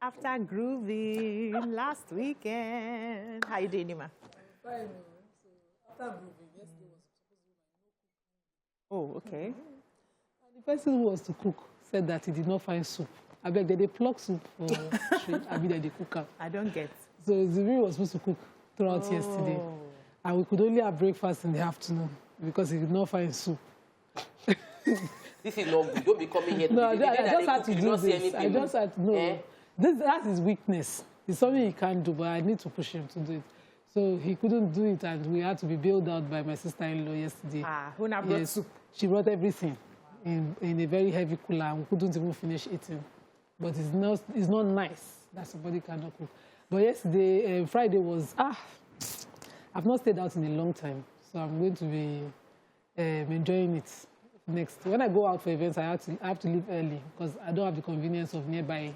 After grooving last weekend. How you doing, Nima? Fine. So after grooving, yesterday was supposed to be my Oh, okay. And the person who was to cook said that he did not find soup. I beg, they pluck soup for tree. I mean, they cook up. I don't get. So Zuri was supposed to cook throughout yesterday. And we could only have breakfast in the afternoon because he did not find soup. This is not good. Don't be coming here. No, I just had to do this. I just had to know. Eh? That's his weakness. It's something he can't do, but I need to push him to do it. So he couldn't do it, and we had to be bailed out by my sister-in-law yesterday. Who now brought soup? She brought everything in a very heavy cooler, and we couldn't even finish eating. But it's not nice that somebody cannot cook. But yesterday, Friday was, I've not stayed out in a long time, so I'm going to be enjoying it next. When I go out for events, I have to leave early because I don't have the convenience of nearby.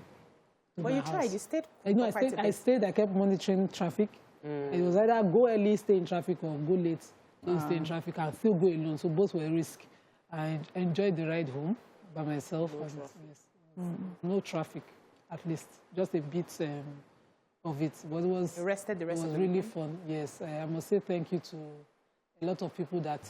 But you tried, you stayed? I stayed, I kept monitoring traffic. It was either go early, stay in traffic, or go late, don't stay in traffic, and still go alone. So both were a risk. I enjoyed the ride home by myself. No traffic, at least. Just a bit of it. But it was, rested the rest of the really fun. Yes, I must say thank you to a lot of people that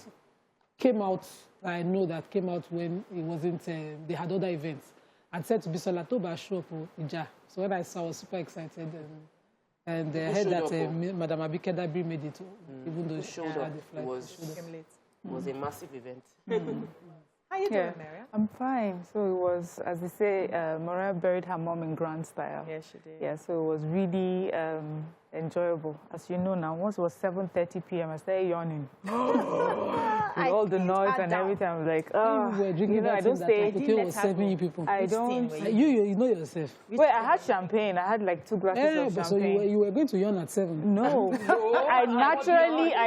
came out. I know that came out when it wasn't, they had other events. And said to Bisola, Toba show up Ija. So when I saw, I was super excited. And I heard that Madam Abike Dabri made it, even though she showed up. It was a massive event. How are you doing, Maria? I'm fine. So it was, as they say, Mariah buried her mom in grand style. Yes, she did. Yeah, so it was really enjoyable. As you know now, once it was 7:30 p.m., I started yawning. With all the noise and everything, I'm like, I don't stay. I don't. You know yourself. Wait, I had champagne. I had like 2 glasses of champagne. So you were going to yawn at 7? No. I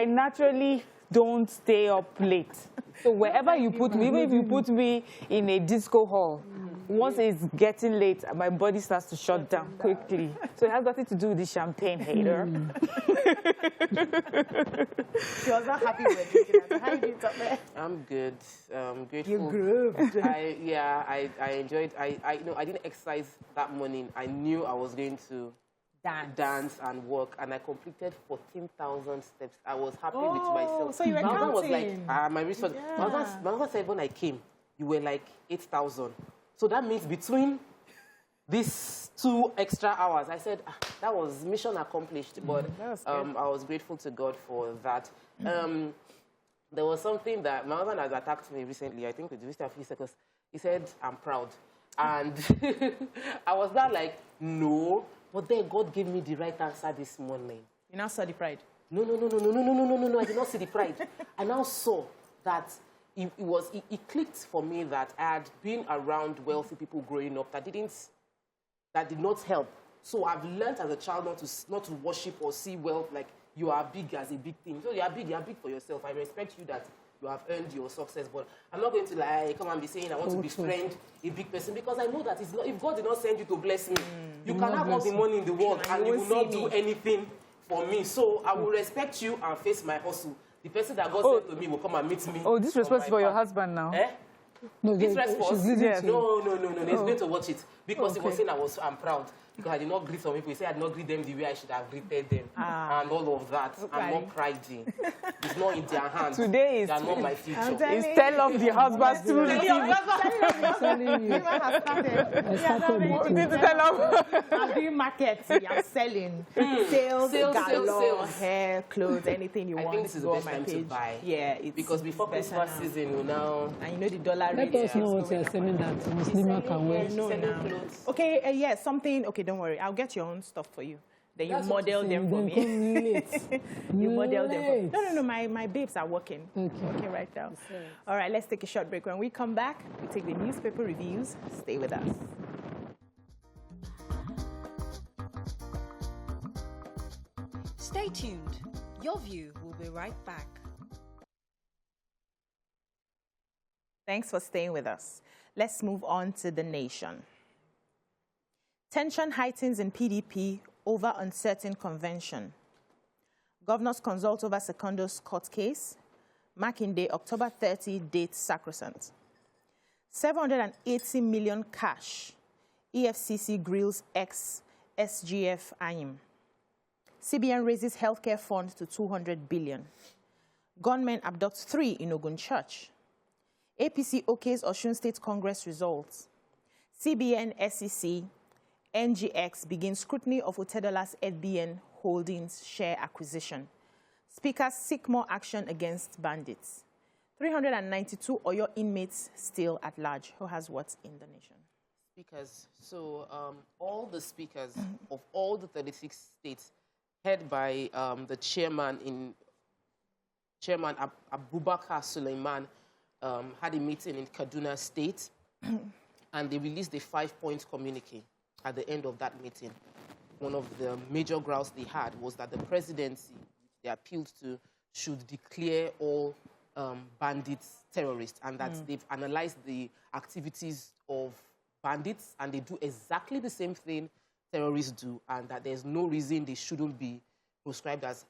naturally don't stay up late. So wherever you put me, even if you put me in a disco hall, once it's getting late, my body starts to shut down quickly. So it has nothing to do with the champagne, hater. She was not happy with it. How you doing, there? I'm good. Grateful. You grooved. I enjoyed. I didn't exercise that morning. I knew I was going to dance and work, and I completed 14,000 steps. I was happy with myself. So you were counting. Was like, my wrist was. My husband said when I came, you were like 8,000. So that means between these 2 extra hours, I said that was mission accomplished. But I was grateful to God for that. There was something that my husband has attacked me recently. I think with just a few seconds. He said, "I'm proud," and I was not like, no. But then God gave me the right answer this morning. You now saw the pride? No. I did not see the pride. I now saw that it clicked for me that I had been around wealthy people growing up that did not help. So I've learned as a child not to worship or see wealth like you are big as a big thing. So you are big for yourself. I respect you that you have earned your success, but I'm not going to come and be saying I want to befriend a big person, because I know that if God did not send you to bless me, you can have all the money in the world and you will not do anything for me. So I will respect you and face my hustle. The person that God sent to me will come and meet me. Oh, this respect for your husband now? No, this response. No. He's going to watch it because he was saying I'm proud. Because I did not greet some people. He said I did not greet them the way I should have greeted them. And all of that. Okay. I'm not priding. It's not in their hands. Today is... They are not my future. It's tell off the husband through the TV. I'm doing markets. I'm selling. Sales, galore, hair, clothes, anything you want. I think this is the best time to buy. Yeah. Because before Christmas season, now... And you know the dollar rate. Let us know what you're selling that Muslima can wear. Okay, yes, something... Okay, don't worry. I'll get your own stuff for you. Then you model them for me. You model them for me. No. My babes are working. Okay, right now. All right, let's take a short break. When we come back, we take the newspaper reviews. Stay with us. Stay tuned. Your View will be right back. Thanks for staying with us. Let's move on to The Nation. Tension heightens in PDP over uncertain convention. Governors consult over Secondo's court case. Makinde, October 30, date sacrosanct. 780 million cash EFCC grills ex-SGF AIM. CBN raises healthcare fund to 200 billion. Gunmen abduct 3 in Ogun Church. APC okays Osun State Congress results. CBN, SEC, NGX begins scrutiny of Otedola's FBN Holdings share acquisition. Speakers seek more action against bandits. 392 Oyo inmates still at large. Who has what in the nation? Speakers. So all the speakers of all the 36 states, head by the chairman Abubakar Suleiman, had a meeting in Kaduna State, and they released a 5-point communique at the end of that meeting. One of the major grounds they had was that the presidency, they appealed to, should declare all bandits terrorists, and that they've analyzed the activities of bandits, and they do exactly the same thing terrorists do, and that there's no reason they shouldn't be proscribed as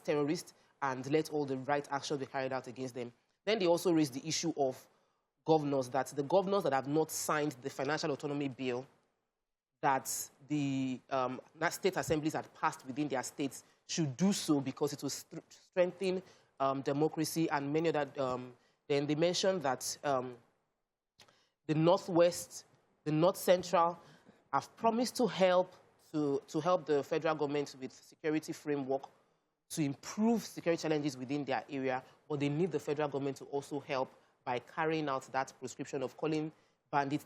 terrorists, and let all the right actions be carried out against them. Then they also raised the issue of governors, that the governors that have not signed the financial autonomy bill that the state assemblies had passed within their states should do so, because it will strengthen democracy and many other. Then they mentioned that the Northwest, the North Central have promised to help the federal government with security framework to improve security challenges within their area, but they need the federal government to also help by carrying out that prescription of calling bandits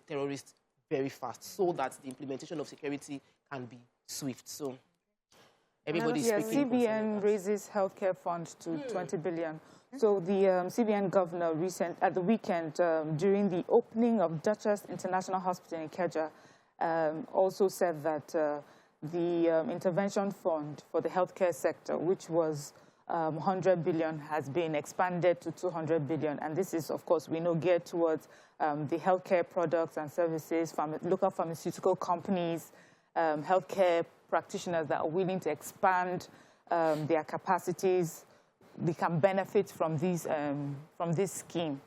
terrorists very fast, so that the implementation of security can be swift. So everybody is speaking. CBN raises healthcare fund to 20 billion. So the CBN governor at the weekend, during the opening of Duchess International Hospital in Ikeja, also said that the intervention fund for the healthcare sector, which was 100 billion, has been expanded to 200 billion. And this is, of course, we know, geared towards the healthcare products and services, local pharmaceutical companies, healthcare practitioners that are willing to expand their capacities. They can benefit from this scheme.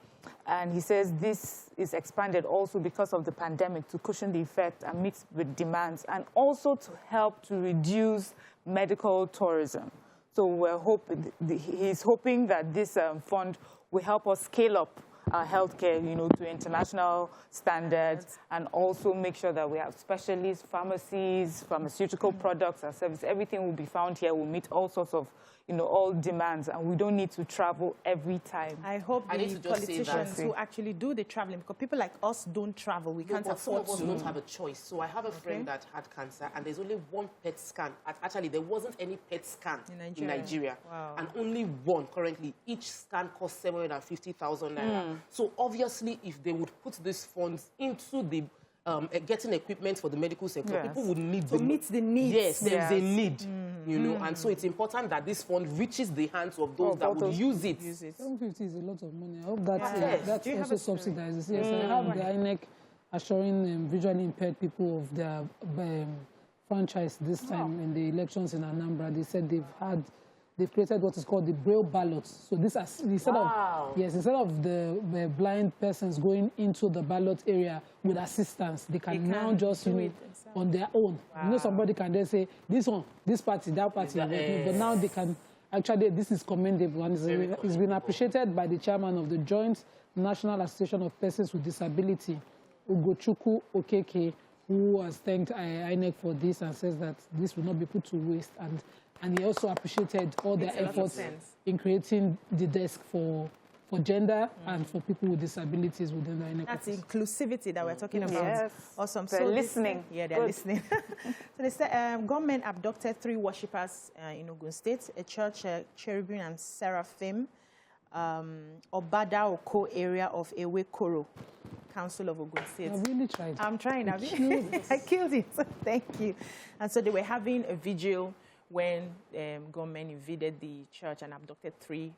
And he says this is expanded also because of the pandemic to cushion the effect and meet with demands, and also to help to reduce medical tourism. So he's hoping that this fund will help us scale up our healthcare, to international standards, and also make sure that we have specialists, pharmacies, pharmaceutical products and services. Everything will be found here. Will meet all sorts of, all demands, and we don't need to travel every time. I hope the politicians who actually do the traveling, because people like us don't travel. We can't afford to. Some of us don't have a choice. So I have a friend that had cancer, and there's only one PET scan. Actually, there wasn't any PET scan in Nigeria. Wow. And only one currently. Each scan costs 750,000 naira. So obviously, if they would put these funds into the getting equipment for the medical sector, people would need to meet the needs. Yes, there's a need, and so it's important that this fund reaches the hands of those that would use it. 750 is a lot of money. I hope that's also subsidized. Yes, I have the INEC assuring visually impaired people of their franchise this time in the elections in Anambra. They said they've created what is called the Braille ballots. So this instead of the blind persons going into the ballot area with assistance, they can now just do it on their own. Wow. Somebody can then say this one, this party, that party, but now they can actually. This is commendable, and it's been appreciated by the chairman of the Joint National Association of Persons with Disability, Ugochukwu Okeke, who has thanked INEC for this and says that this will not be put to waste. And he also appreciated all their efforts in creating the desk for gender and for people with disabilities within the INEC. That's inclusivity that we're talking about. Yes. Awesome. They're listening. They're listening. So they said gunmen abducted 3 worshippers in Ogun State, a church, Cherubim and Seraphim, Obada Oko area of Ewekoro, Council of Ogun State. I really tried. I'm trying. I killed it. Thank you. And so they were having a vigil when gunmen invaded the church and abducted 3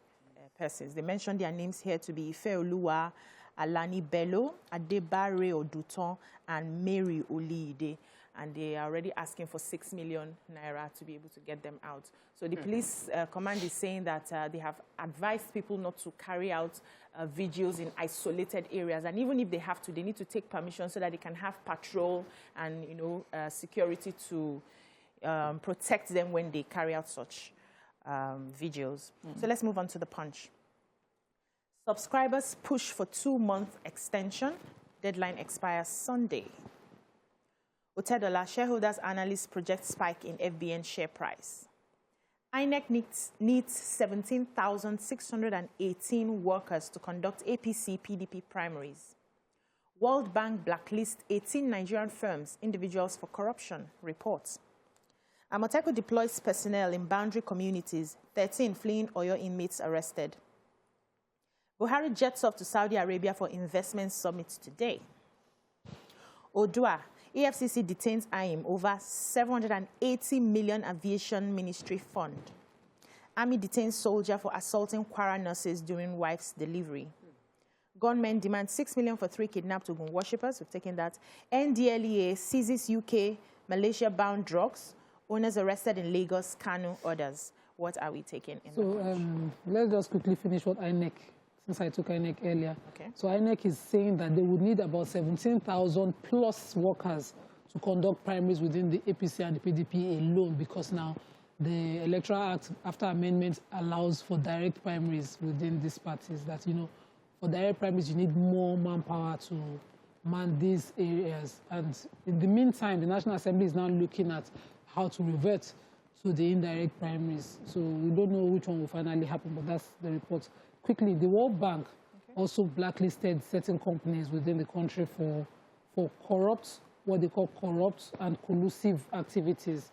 persons. They mentioned their names here to be Ifeoluwa Alani Bello, Adebare Oduton, and Mary Oliide. and they are already asking for 6 million naira to be able to get them out. So the police command is saying that they have advised people not to carry out vigils in isolated areas, and even if they have to, they need to take permission so that they can have patrol and security to protect them when they carry out such vigils. So let's move on to the Punch. Subscribers push for 2-month extension. Deadline expires Sunday. Otedola, shareholders analysts project spike in FBN share price. INEC needs 17,618 workers to conduct APC PDP primaries. World Bank blacklists 18 Nigerian firms, individuals for corruption, reports. Amoteco deploys personnel in boundary communities, 13 fleeing Oyo inmates arrested. Buhari jets off to Saudi Arabia for investment summit today. Odua, EFCC detains AIM over 780 million aviation ministry fund. Army detains soldier for assaulting Kwara nurses during wife's delivery. Gunmen demand 6 million for 3 kidnapped Ogun worshippers. We've taken that. NDLEA seizes UK, Malaysia-bound drugs. Owners arrested in Lagos, Kano, others. What are we taking in the Punch? Let's just quickly finish what INEC, since I took INEC earlier. Okay. So INEC is saying that they would need about 17,000 plus workers to conduct primaries within the APC and the PDP alone, because now the Electoral Act, after amendment, allows for direct primaries within these parties. That, for direct primaries, you need more manpower to man these areas. And in the meantime, the National Assembly is now looking at how to revert to the indirect primaries. So we don't know which one will finally happen, but that's the report. Quickly, the World Bank also blacklisted certain companies within the country for what they call corrupt and collusive activities.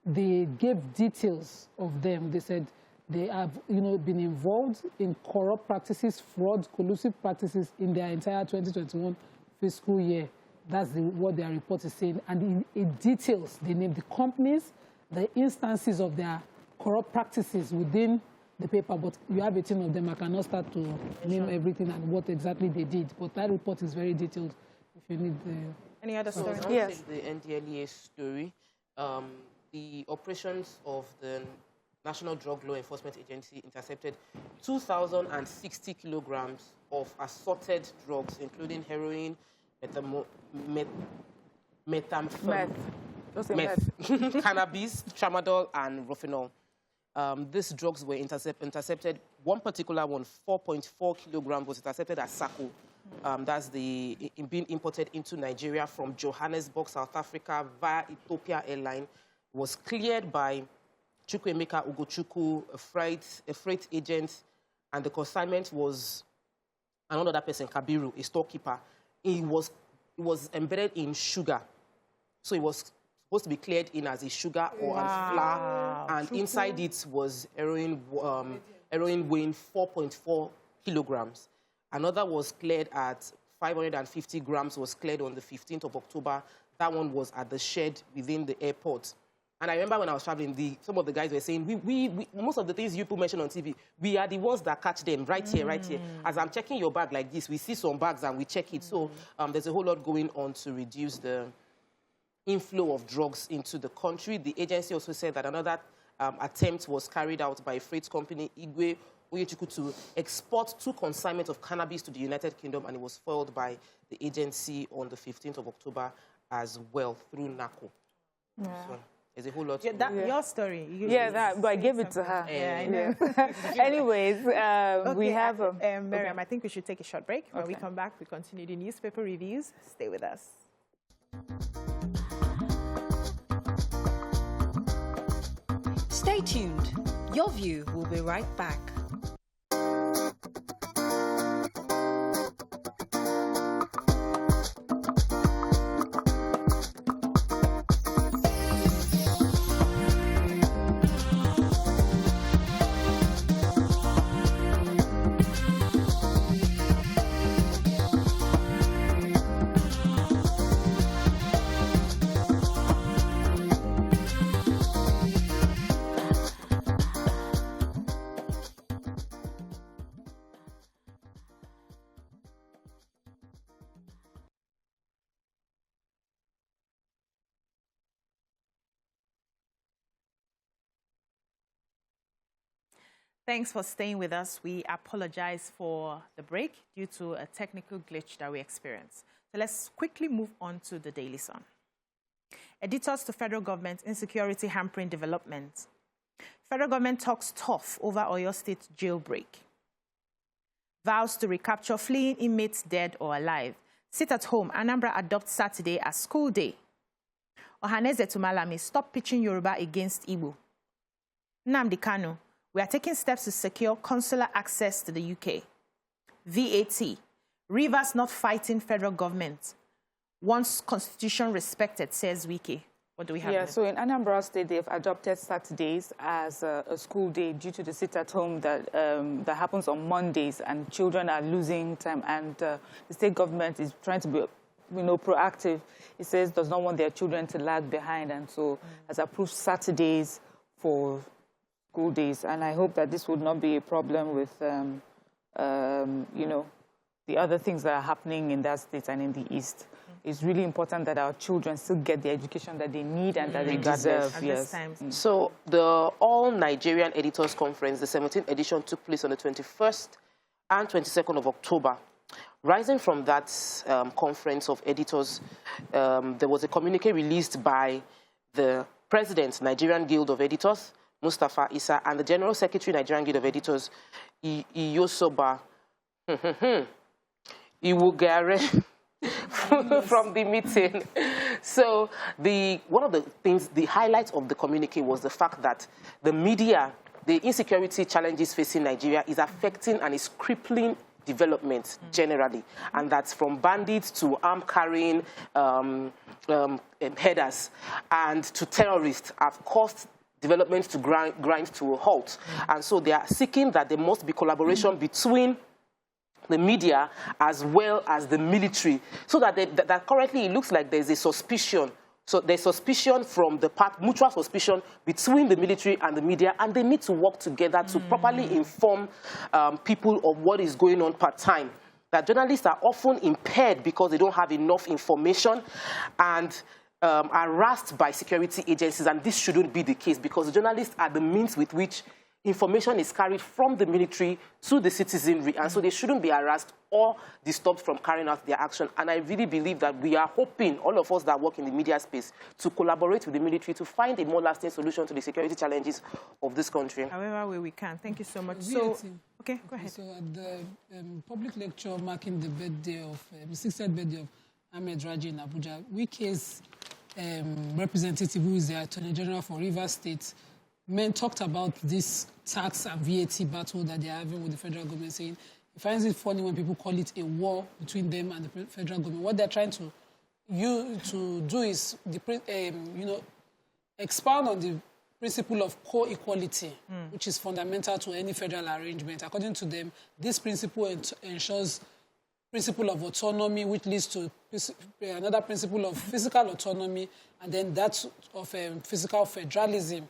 They gave details of them. They said they have, been involved in corrupt practices, fraud, collusive practices in their entire 2021 fiscal year. That's what their report is saying. And in details, they name the companies, the instances of their corrupt practices within the paper. But you have 18 of them. I cannot start to name everything and what exactly they did. But that report is very detailed if you need the... Any other story? Yes. The NDLEA story. The operations of the National Drug Law Enforcement Agency intercepted 2,060 kilograms of assorted drugs, including heroin, methamphetamine, cannabis, tramadol, and rofinol. These drugs were intercepted. One particular one, 4.4 kilograms, was intercepted at Sako. That's being imported into Nigeria from Johannesburg, South Africa, via Ethiopia Airline. Was cleared by Chukwuemeka Ugochukwu, a freight agent, and the consignment was another person, Kabiru, a storekeeper. It was embedded in sugar. So it was supposed to be cleared in as a sugar or as flour, and inside it was heroin weighing 4.4 kilograms. Another was cleared at 550 grams, was cleared on the 15th of October. That one was at the shed within the airport. And I remember when I was traveling, some of the guys were saying, we most of the things you people mention on TV, we are the ones that catch them right here, right here. As I'm checking your bag like this, we see some bags and we check it. So there's a whole lot going on to reduce the inflow of drugs into the country. The agency also said that another attempt was carried out by a freight company, Igwe Oyechukwu, to export 2 consignments of cannabis to the United Kingdom, and it was foiled by the agency on the 15th of October as well through NACO. Yeah. So there's a whole lot. Your story. But I gave it to her. Yeah, I know. Anyways, we have... Miriam, I think we should take a short break. When we come back, we continue the newspaper reviews. Stay with us. Stay tuned. Your View will be right back. Thanks for staying with us. We apologize for the break due to a technical glitch that we experienced. So let's quickly move on to the Daily Sun. Editors to federal government, insecurity hampering development. Federal government talks tough over Oyo State jailbreak. Vows to recapture fleeing inmates dead or alive. Sit at home, Anambra adopts Saturday as school day. Ohaneze Tumalami, stop pitching Yoruba against Igbo. Nnamdi Kanu, we are taking steps to secure consular access to the UK. VAT, Rivers not fighting federal government. Once constitution respected, says Wike. What do we have? Yeah, so in Anambra State, they've adopted Saturdays as a school day due to the sit-at-home that happens on Mondays, and children are losing time. And the state government is trying to be, proactive. It says does not want their children to lag behind, and so has approved Saturdays for school days. And I hope that this would not be a problem with, the other things that are happening in that state and in the East. It's really important that our children still get the education that they need and that they deserve. Yes. So the All Nigerian Editors Conference, the 17th edition, took place on the 21st and 22nd of October. Rising from that conference of editors, there was a communique released by the President, Nigerian Guild of Editors, Mustafa Issa, and the General Secretary, Nigerian Guild of Editors, Iyosoba Iwugare. From the meeting. So one of the things, the highlight of the communique was the fact that the media, the insecurity challenges facing Nigeria is affecting and is crippling development generally. And that's from bandits to arm-carrying headers and to terrorists have caused development to grind to a halt. And so they are seeking that there must be collaboration between the media as well as the military, so that that currently it looks like there's a suspicion. So there's suspicion from the part, mutual suspicion between the military and the media, and they need to work together to properly inform people of what is going on part-time. That journalists are often impaired because they don't have enough information and are harassed by security agencies, and this shouldn't be the case because the journalists are the means with which information is carried from the military to the citizenry, and so they shouldn't be harassed or disturbed from carrying out their action. And I really believe that we are hoping, all of us that work in the media space, to collaborate with the military to find a more lasting solution to the security challenges of this country. However way we can. Thank you so much. Okay, go ahead. So at the public lecture marking the birthday of, 60th birthday of Ahmed Raji in Abuja, Wike's representative, who is the Attorney General for Rivers State, talked about this tax and VAT battle that they're having with the federal government, saying he finds it funny when people call it a war between them and the federal government. What they're trying to do is, expound on the principle of co-equality, which is fundamental to any federal arrangement. According to them, this principle ensures principle of autonomy, which leads to another principle of physical autonomy, and then that of physical federalism.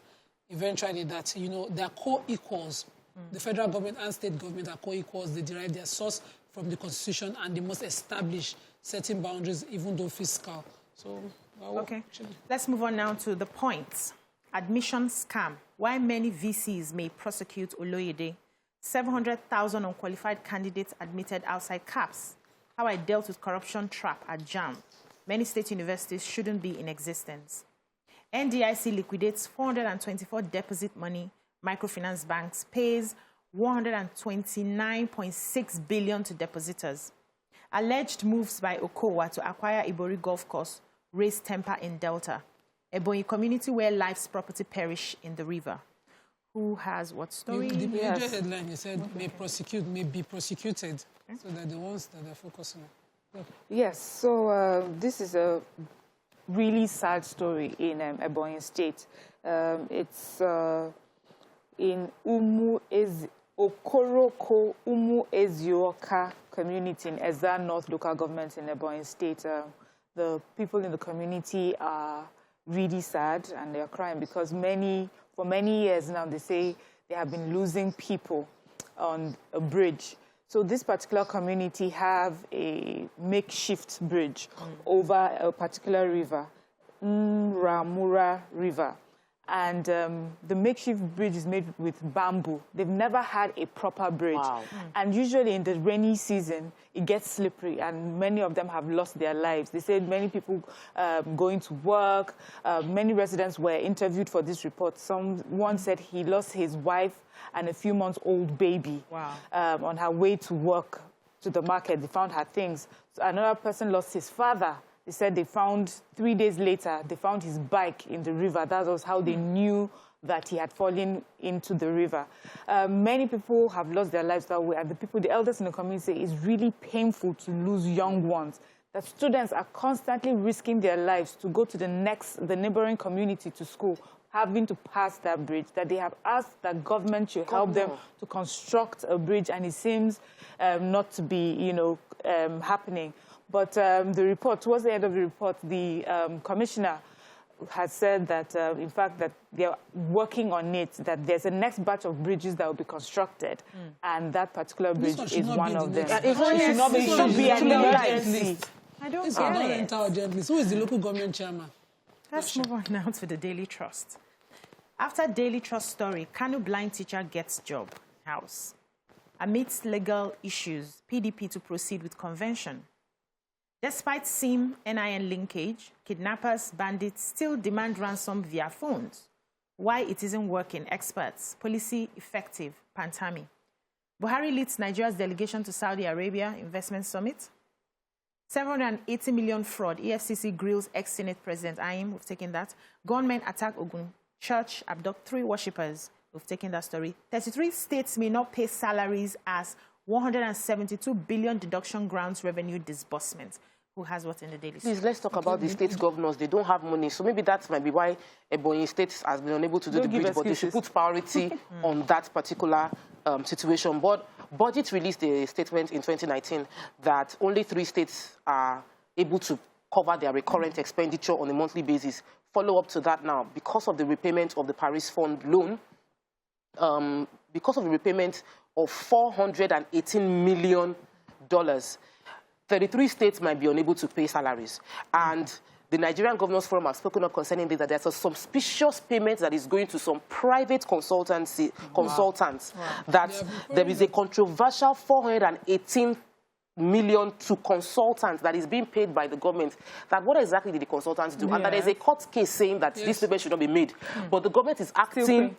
Eventually, that, they're co-equals. The federal government and state government are co-equals. They derive their source from the Constitution, and they must establish certain boundaries, even though fiscal. So, okay. Let's move on now to the points. Admission scam. Why many VCs may prosecute Oloyede. 700,000 unqualified candidates admitted outside caps. How I dealt with corruption trap at JAM. Many state universities shouldn't be in existence. NDIC liquidates 424 deposit money. Microfinance banks pays 129.6 billion to depositors. Alleged moves by Okowa to acquire Ibori Golf Course raise temper in Delta. Ebonyi community where life's property perish in the river. Who has what story? The major headline, you said, may be prosecuted, so that the ones that they're focusing on. Yes, so this is a really sad story in Ebonyi State. It's in Okoroko Umu Ezioka community in Eza North local government in Ebonyi State. The people in the community are really sad and they're crying because for many years now they say they have been losing people on a bridge. So this particular community have a makeshift bridge over a particular river, Ramura River. and the makeshift bridge is made with bamboo. They've never had a proper bridge. Wow. And usually in the rainy season, it gets slippery, and many of them have lost their lives. They said many people going to work, many residents were interviewed for this report. One said he lost his wife and a few months old baby on her way to work, to the market. They found her things. So another person lost his father. They said they found, 3 days later, they found his bike in the river. That was how they knew that he had fallen into the river. Many people have lost their lives that way, and the elders in the community say it's really painful to lose young ones. That students are constantly risking their lives to go to the neighboring community to school, having to pass that bridge, that they have asked that government should help them to construct a bridge, and it seems not to be, happening. But the report, towards the end of the report, the commissioner has said that, in fact, that they're working on it, that there's a next batch of bridges that will be constructed, and that particular bridge is one of them. It should be an emergency. I don't This get not it. enter urgently. So who is the local government chairman? Let's move on now to the Daily Trust. After Daily Trust story, Kano blind teacher gets job, house. Amidst legal issues, PDP to proceed with convention. Despite SIM, NIN linkage, kidnappers, bandits still demand ransom via phones. Why it isn't working, experts. Policy effective, Pantami. Buhari leads Nigeria's delegation to Saudi Arabia Investment Summit. 780 million fraud. EFCC grills ex-Senate President Ayim. We've taken that. Gunmen attack Ogun Church, abduct 3 worshippers. We've taken that story. 33 states may not pay salaries as 172 billion deduction grounds revenue disbursement. Who has what in the Daily? Please, let's talk about the state governors. They don't have money. So maybe that might be why Ebonyi State has been unable to do the bridge, but they should put priority on that particular situation. But Budget released a statement in 2019 that only 3 states are able to cover their recurrent expenditure on a monthly basis. Follow up to that now, because of the repayment of the Paris Fund loan, because of the repayment of $418 million, 33 states might be unable to pay salaries. And the Nigerian Governors Forum have spoken up concerning this, that there's a suspicious payment that is going to some private consultants, that there is a controversial $418 million to consultants that is being paid by the government. That what exactly did the consultants do? And that there's a court case saying that this payment should not be made. But the government is acting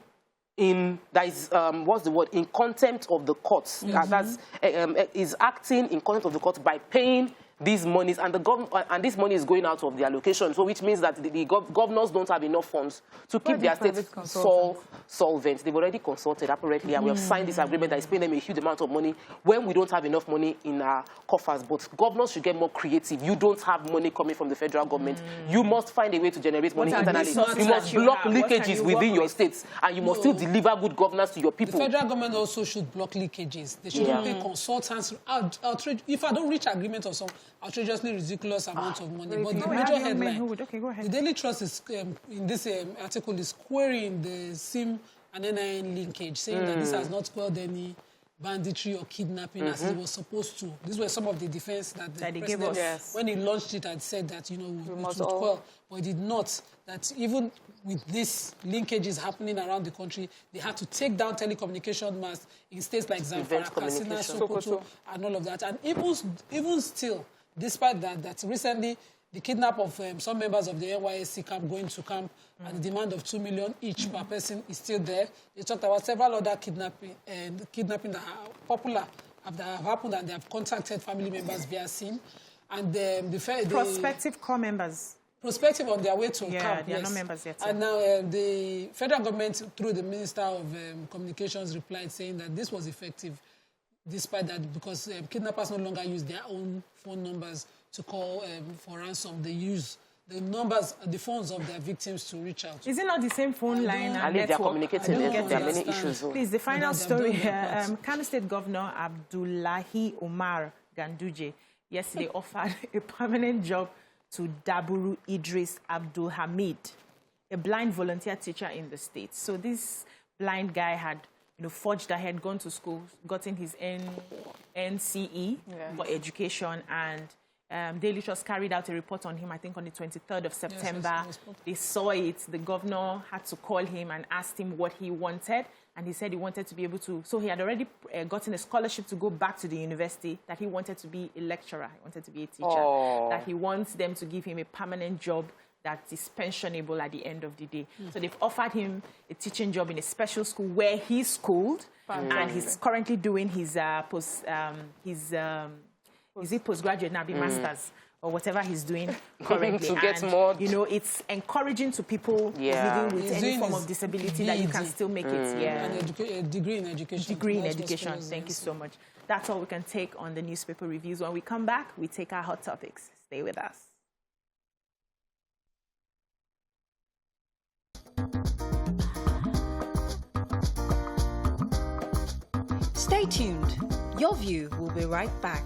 in, that is, what's the word, in contempt of the courts. Is acting in contempt of the courts by paying these monies, and and this money is going out of the allocation, so which means that the governors don't have enough funds to keep their states solvent. They've already consulted apparently, and we have signed this agreement that is paying them a huge amount of money when we don't have enough money in our coffers. But governors should get more creative. You don't have money coming from the federal government. You must find a way to generate money internally. You must block leakages within your states, and you must still deliver good governance to your people. The federal government also should block leakages. They shouldn't pay consultants. If I don't reach agreement of some outrageously ridiculous amount of money. But the major headline, the Daily Trust is, in this article, is querying the SIM and NIN linkage, saying that this has not quelled any banditry or kidnapping as it was supposed to. These were some of the defense that the president, when he launched it, had said that, it would quell, but it did not. That even with these linkages happening around the country, they had to take down telecommunication masts in states like Zamfara, Katsina, Sokoto, and all of that. And even still, despite that recently the kidnap of some members of the NYSC camp going to camp and the demand of $2 million each per person is still there. They talked about several other kidnapping that are popular, that have happened, and they have contacted family members via SIM. And the prospective core members. Prospective on their way to camp, they are not members yet. And now the federal government, through the Minister of Communications, replied saying that this was effective, despite that, because kidnappers no longer use their own phone numbers to call for ransom. They use the phones of their victims to reach out. Is it not the same phone line and network? They are communicating. There are many issues. Please, the final story here. Kano State Governor Abdullahi Omar Ganduje yesterday offered a permanent job to Daburu Idris Abdul Hamid, a blind volunteer teacher in the state. So this blind guy had forged ahead, gone to school, gotten his NCE for education, and Daily Trust carried out a report on him, I think on the 23rd of September. Yes. They saw it. The governor had to call him and asked him what he wanted. And he said he wanted to be able to, so he had already gotten a scholarship to go back to the university, that he wanted to be a lecturer, he wanted to be a teacher, that he wants them to give him a permanent job that is pensionable at the end of the day. So they've offered him a teaching job in a special school where he's schooled, and he's currently doing his postgraduate now, master's, or whatever he's doing currently. To get more. You know, it's encouraging to people living with any form of disability that you can still make it. And a degree in education. Degree in education. Thank you so much. That's all we can take on the newspaper reviews. When we come back, we take our hot topics. Stay with us. Stay tuned. Your View will be right back.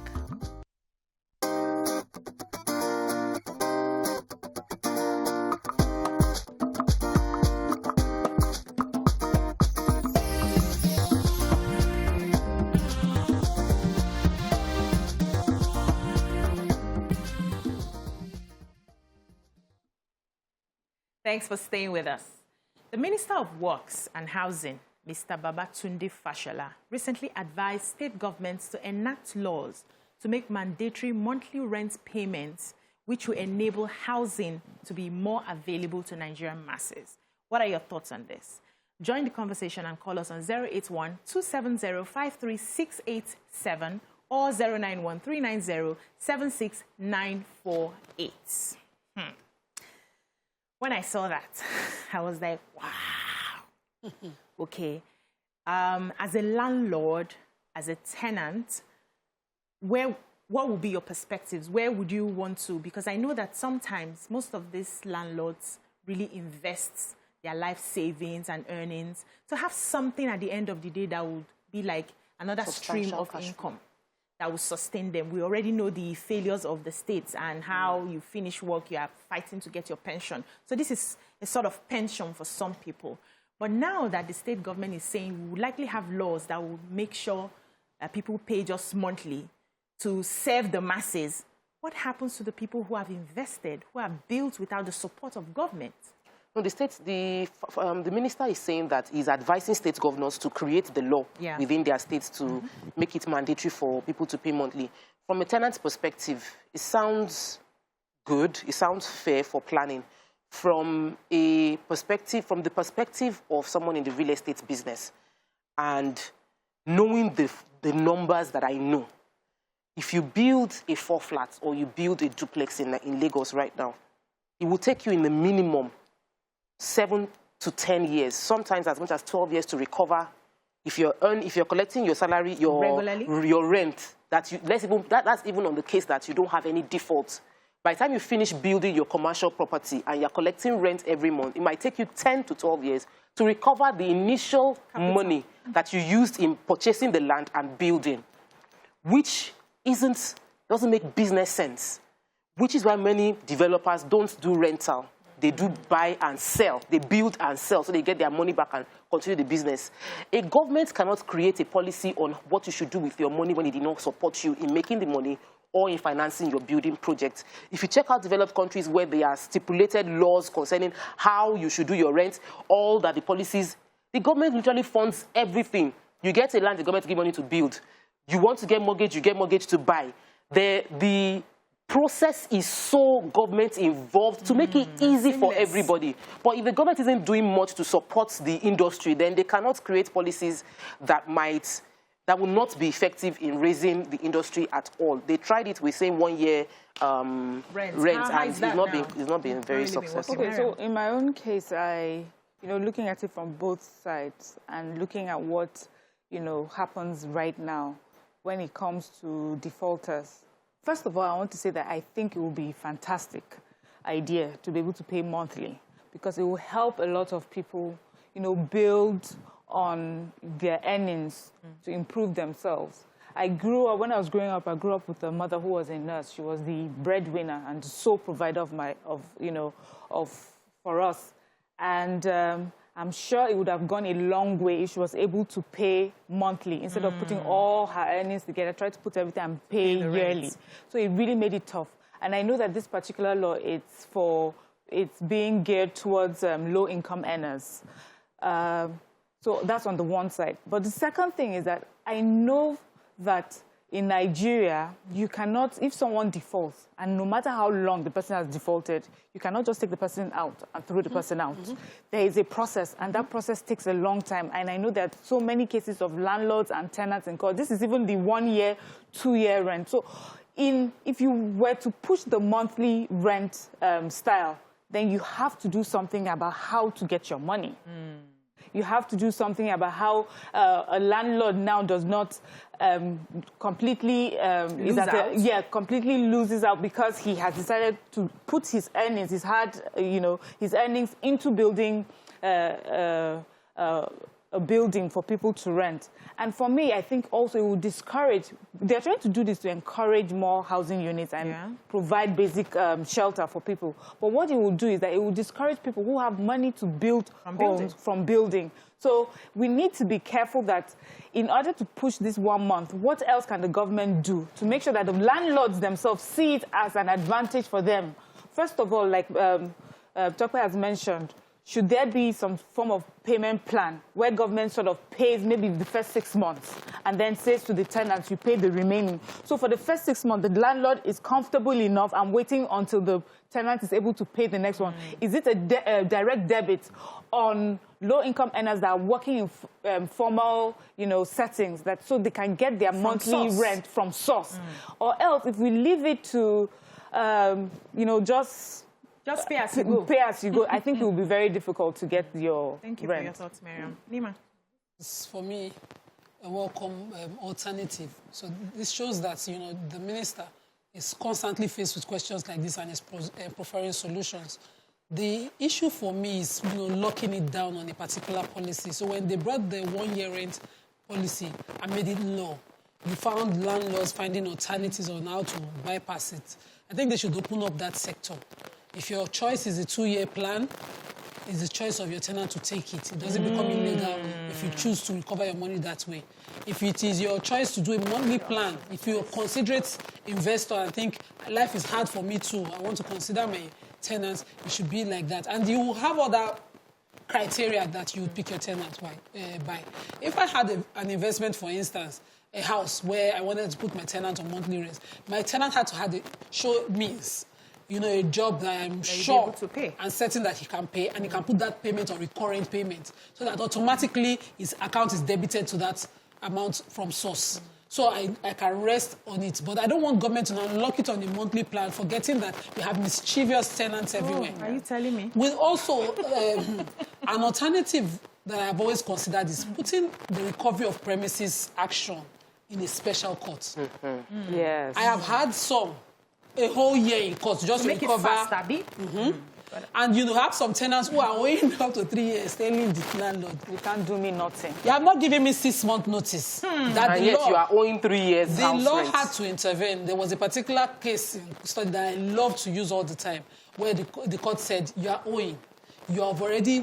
Thanks for staying with us. The Minister of Works and Housing, Mr. Babatunde Fashola, recently advised state governments to enact laws to make mandatory monthly rent payments, which will enable housing to be more available to Nigerian masses. What are your thoughts on this? Join the conversation and call us on 081-270-53687 or 091-390-76948. When I saw that, I was like, wow. Okay. As a landlord, as a tenant, what would be your perspectives? Where would you want to? Because I know that sometimes most of these landlords really invest their life savings and earnings to have something at the end of the day that would be like another stream of income that will sustain them. We already know the failures of the states and how you finish work, you are fighting to get your pension. So this is a sort of pension for some people. But now that the state government is saying we would likely have laws that will make sure that people pay just monthly to serve the masses, what happens to the people who have invested, who have built without the support of government? No, the minister is saying that he's advising state governors to create the law within their states to make it mandatory for people to pay monthly. From a tenant's perspective, it sounds good, it sounds fair for planning. From the perspective of someone in the real estate business and knowing the numbers that I know, if you build a 4-flat or you build a duplex in Lagos right now, it will take you in the minimum 7 to 10 years, sometimes as much as 12 years to recover. If you're collecting your salary, your rent, that's even on the case that you don't have any defaults. By the time you finish building your commercial property and you're collecting rent every month, it might take you 10 to 12 years to recover the initial money that you used in purchasing the land and building, which doesn't make business sense, which is why many developers don't do rental. They do buy and sell. They build and sell so they get their money back and continue the business. A government cannot create a policy on what you should do with your money when it did not support you in making the money or in financing your building project. If you check out developed countries where there are stipulated laws concerning how you should do your rent, all that the policies, the government literally funds everything. You get a land, the government gives money to build. You want to get mortgage, you get mortgage to buy. The process is so government involved to make it easy for everybody. But if the government isn't doing much to support the industry, then they cannot create policies that will not be effective in raising the industry at all. They tried it with saying 1 year rent and it's not been very successful. Okay, so in my own case, looking at it from both sides and looking at what, happens right now when it comes to defaulters. First of all, I want to say that I think it will be a fantastic idea to be able to pay monthly because it will help a lot of people, build on their earnings to improve themselves. When I was growing up, I grew up with a mother who was a nurse. She was the breadwinner and the sole provider for us. And I'm sure it would have gone a long way if she was able to pay monthly instead of putting all her earnings together, try to put everything and pay yearly. So it really made it tough. And I know that this particular law, it's being geared towards low-income earners. So that's on the one side. But the second thing is that I know that in Nigeria, you cannot, if someone defaults, and no matter how long the person has defaulted, you cannot just take the person out and throw the person out. There is a process, and that process takes a long time. And I know that so many cases of landlords and tenants in court. This is even the 1 year, 2 year rent. So if you were to push the monthly rent style, then you have to do something about how to get your money. You have to do something about how a landlord now does not completely completely loses out because he has decided to put his earnings, his earnings into building a building for people to rent. And for me, I think also it will discourage, they're trying to do this to encourage more housing units and provide basic shelter for people. But what it will do is that it will discourage people who have money to build homes from building. So we need to be careful that in order to push this 1 month, what else can the government do to make sure that the landlords themselves see it as an advantage for them? First of all, like Tope has mentioned, should there be some form of payment plan where government sort of pays maybe the first 6 months and then says to the tenants, you pay the remaining? So for the first 6 months, the landlord is comfortable enough and waiting until the tenant is able to pay the next one. Is it a direct debit on low-income earners that are working in formal, settings, that so they can get their monthly rent from source? Or else, if we leave it to, just pay as you go. Pay as you go. I think it will be very difficult to get your Thank you rent. for your thoughts, Miriam. Nima? It's, for me, a welcome alternative. So this shows that, the minister is constantly faced with questions like this and is preferring solutions. The issue for me is, locking it down on a particular policy. So when they brought the 1 year rent policy and made it law, you found landlords finding alternatives on how to bypass it. I think they should open up that sector. If your choice is a 2 year plan, it's the choice of your tenant to take it. It doesn't become illegal if you choose to recover your money that way. If it is your choice to do a monthly plan, if you're a considerate investor and think life is hard for me too, I want to consider my tenants, it should be like that. And you will have other criteria that you would pick your tenant by. If I had an investment, for instance, a house where I wanted to put my tenant on monthly rent, my tenant had to show means, a job that I'm sure and certain that he can pay, and he can put that payment on recurrent payment, so that automatically his account is debited to that amount from source. So I can rest on it. But I don't want government to now lock it on a monthly plan, forgetting that we have mischievous tenants everywhere. Are you telling me? With also an alternative that I've always considered is putting the recovery of premises action in a special court. Yes. I have had a whole year in court just to make recover. It faster, And you have some tenants who are owing up to 3 years, telling the landlord, you can't do me nothing. You have not given me 6 month notice. That and yet you are owing 3 years. The law had to intervene. There was a particular case in study that I love to use all the time, where the court said, you are owing. You have already,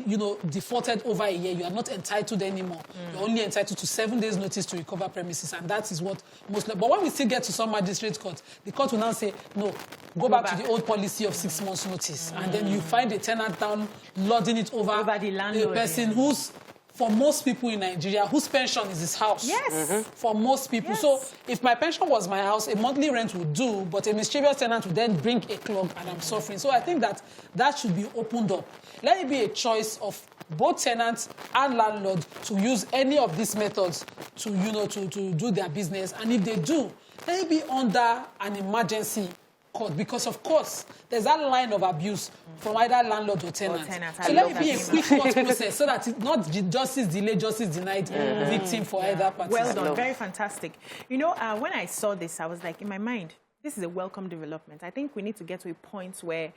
defaulted over a year. You are not entitled anymore. You're only entitled to 7 days notice to recover premises, and that is what most. But when we still get to some magistrate court, the court will now say, no, go back to the old policy of 6 months notice, and then you find a tenant down, lording it over the landlord, a person who's, for most people in Nigeria, whose pension is his house. Yes. For most people. Yes. So if my pension was my house, a monthly rent would do, but a mischievous tenant would then bring a clog and I'm suffering. So I think that should be opened up. Let it be a choice of both tenants and landlords to use any of these methods to, to do their business. And if they do, let it be under an emergency court, because of course there's that line of abuse from either landlord or tenant. So let it be a quick court process so that it's not justice delayed, justice denied victim for either party. Well done, very fantastic. When I saw this, I was like, in my mind, this is a welcome development. I think we need to get to a point where,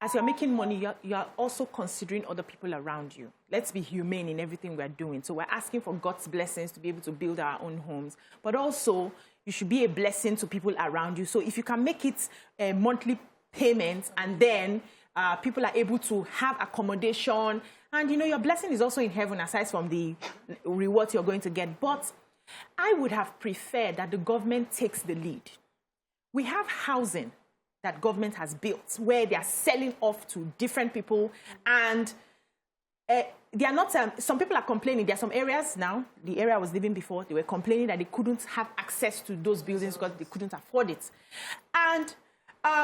as you're making money, you're also considering other people around you. Let's be humane in everything we're doing. So we're asking for God's blessings to be able to build our own homes, but also you should be a blessing to people around you. So if you can make it a monthly payment and then people are able to have accommodation And, you know, your blessing is also in heaven, aside from the rewards you're going to get. But I would have preferred that the government takes the lead. We have housing that government has built where they are selling off to different people, and they are not, some people are complaining. There are some areas now, the area I was living before, they were complaining that they couldn't have access to those buildings because they couldn't afford it. And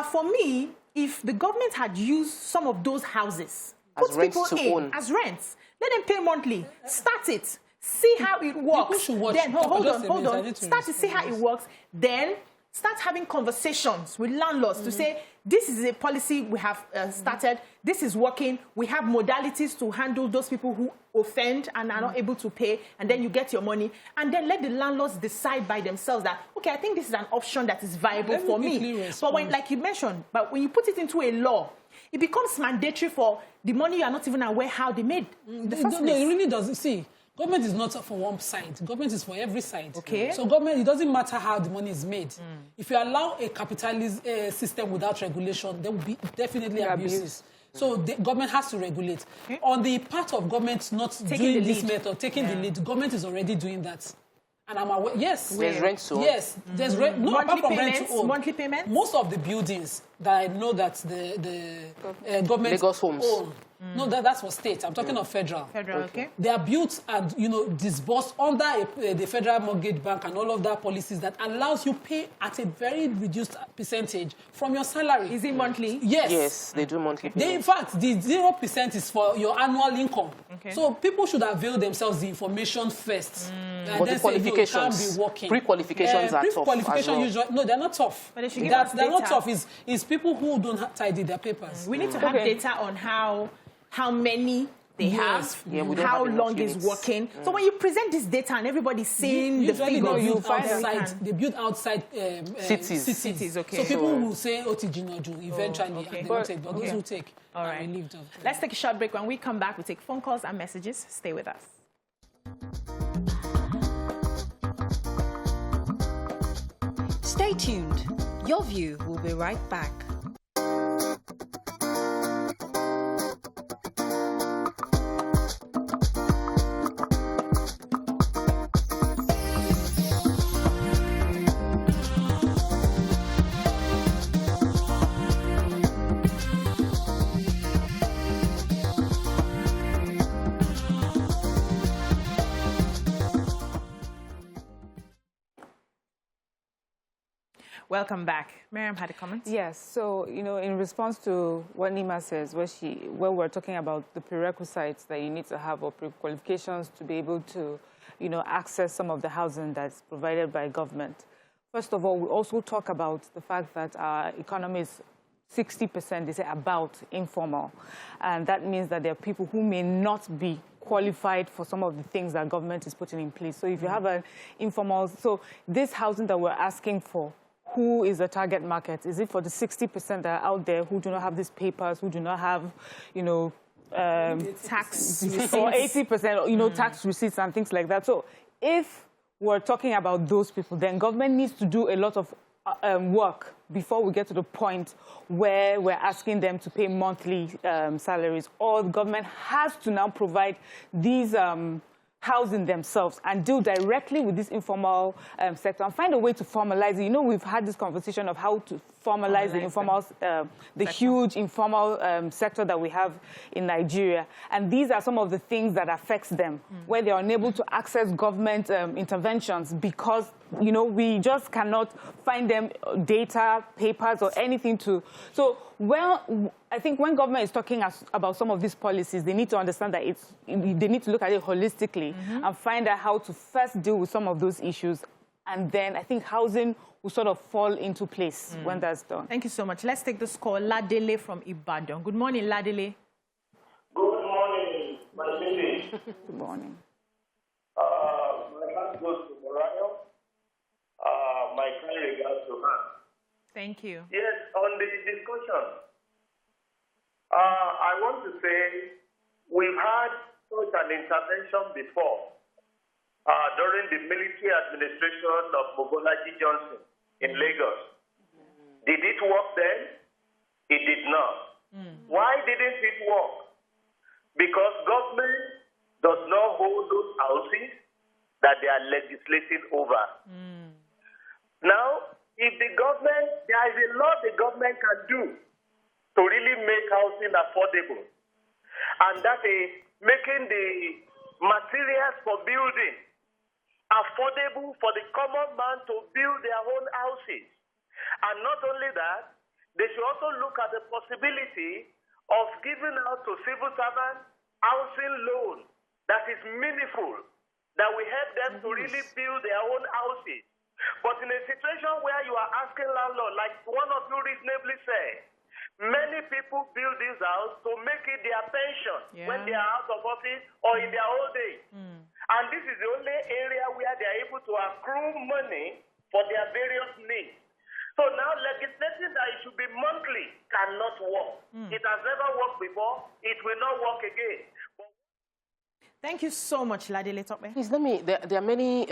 for me, if the government had used some of those houses, put people in as rents, let them pay monthly, start it, see how it works. Then, hold on, start to see how it works, then start having conversations with landlords to say, this is a policy we have started, this is working, we have modalities to handle those people who offend and are not able to pay, and then you get your money, and then let the landlords decide by themselves that, okay, I think this is an option that is viable for me. But when, like you mentioned, but when you put it into a law, it becomes mandatory for the money you are not even aware how they made. No, it really doesn't. See, government is not for one side. Government is for every side. Okay. So government, it doesn't matter how the money is made. If you allow a capitalist system without regulation, there will be definitely abuses. So the government has to regulate. Okay. On the part of government not doing this method, taking the lead, government is already doing that. And I'm aware, yes. There's rent to own. Yes, there's rent. No, apart from rent to own. Monthly payments? Most of the buildings that I know that the government Lagos homes own. No, that's for state. I'm talking of federal. Federal, okay. They are built and, you know, disbursed under the Federal Mortgage Bank and all of that policies that allows you pay at a very reduced percentage from your salary. Is it monthly? Yes. Yes, they do monthly payments. In fact, the 0% is for your annual income. Okay. So people should avail themselves the information first. And But then the qualifications, say, no, you can't be working. Pre-qualifications are tough Pre-qualification as well. usually, no, they're not tough. But they should give us They're not data. tough. It's people who don't tidy their papers. We need to have data on how many they have, Yeah, we don't how have long enough is units. working. So when you present this data and everybody's seeing the Usually figures, you find outside, they build outside Cities, okay. So people will say Otijinoju eventually, okay. and they won't take, but those who take All are right. relieved of. Let's take a short break. When we come back, we take phone calls and messages. Stay with us. Stay tuned. Your View will be right back. Welcome back. Miriam had a comment. Yes. So, you know, in response to what Nima says, where we're talking about the prerequisites that you need to have or pre-qualifications to be able to, you know, access some of the housing that's provided by government. First of all, we also talk about the fact that our economy is 60%, they say, about informal. And that means that there are people who may not be qualified for some of the things that government is putting in place. So if you have an informal, so this housing that we're asking for, who is the target market? Is it for the 60% that are out there who do not have these papers, who do not have, you know, Tax or 80%, you know, tax receipts and things like that. So if we're talking about those people, then government needs to do a lot of work before we get to the point where we're asking them to pay monthly salaries. Or the government has to now provide these housing themselves and deal directly with this informal sector and find a way to formalize it. You know, we've had this conversation of how to formalize the informal, the huge informal sector that we have in Nigeria. And these are some of the things that affects them, where they're unable to access government interventions because, you know, we just cannot find them data, papers, or anything to. So, well, I think when government is talking about some of these policies, they need to understand that they need to look at it holistically and find out how to first deal with some of those issues. And then I think housing will sort of fall into place when that's done. Thank you so much. Let's take this call. Ladele from Ibadan. Good morning, Ladele. Good morning, my lady. Good morning. My heart goes to Morayo. My kind regards to her. Thank you. Yes, on the discussion, I want to say we've had such an intervention before during the military administration of Mobolaji Johnson in Lagos. Did it work then? It did not. Why didn't it work? because government does not hold those houses that they are legislating over. Now, if the government, there is a lot the government can do to really make housing affordable, and that is making the materials for building affordable for the common man to build their own houses. And not only that, they should also look at the possibility of giving out to civil servants housing loan that is meaningful, that will help them to really build their own houses. But in a situation where you are asking landlord, like one of you reasonably said, many people build this house to make it their pension when they are out of office or in their old age. And this is the only area where they are able to accrue money for their various needs. So now legislating that it should be monthly cannot work. It has never worked before. It will not work again. Thank you so much, Ladele Tope. Please, let me, there are many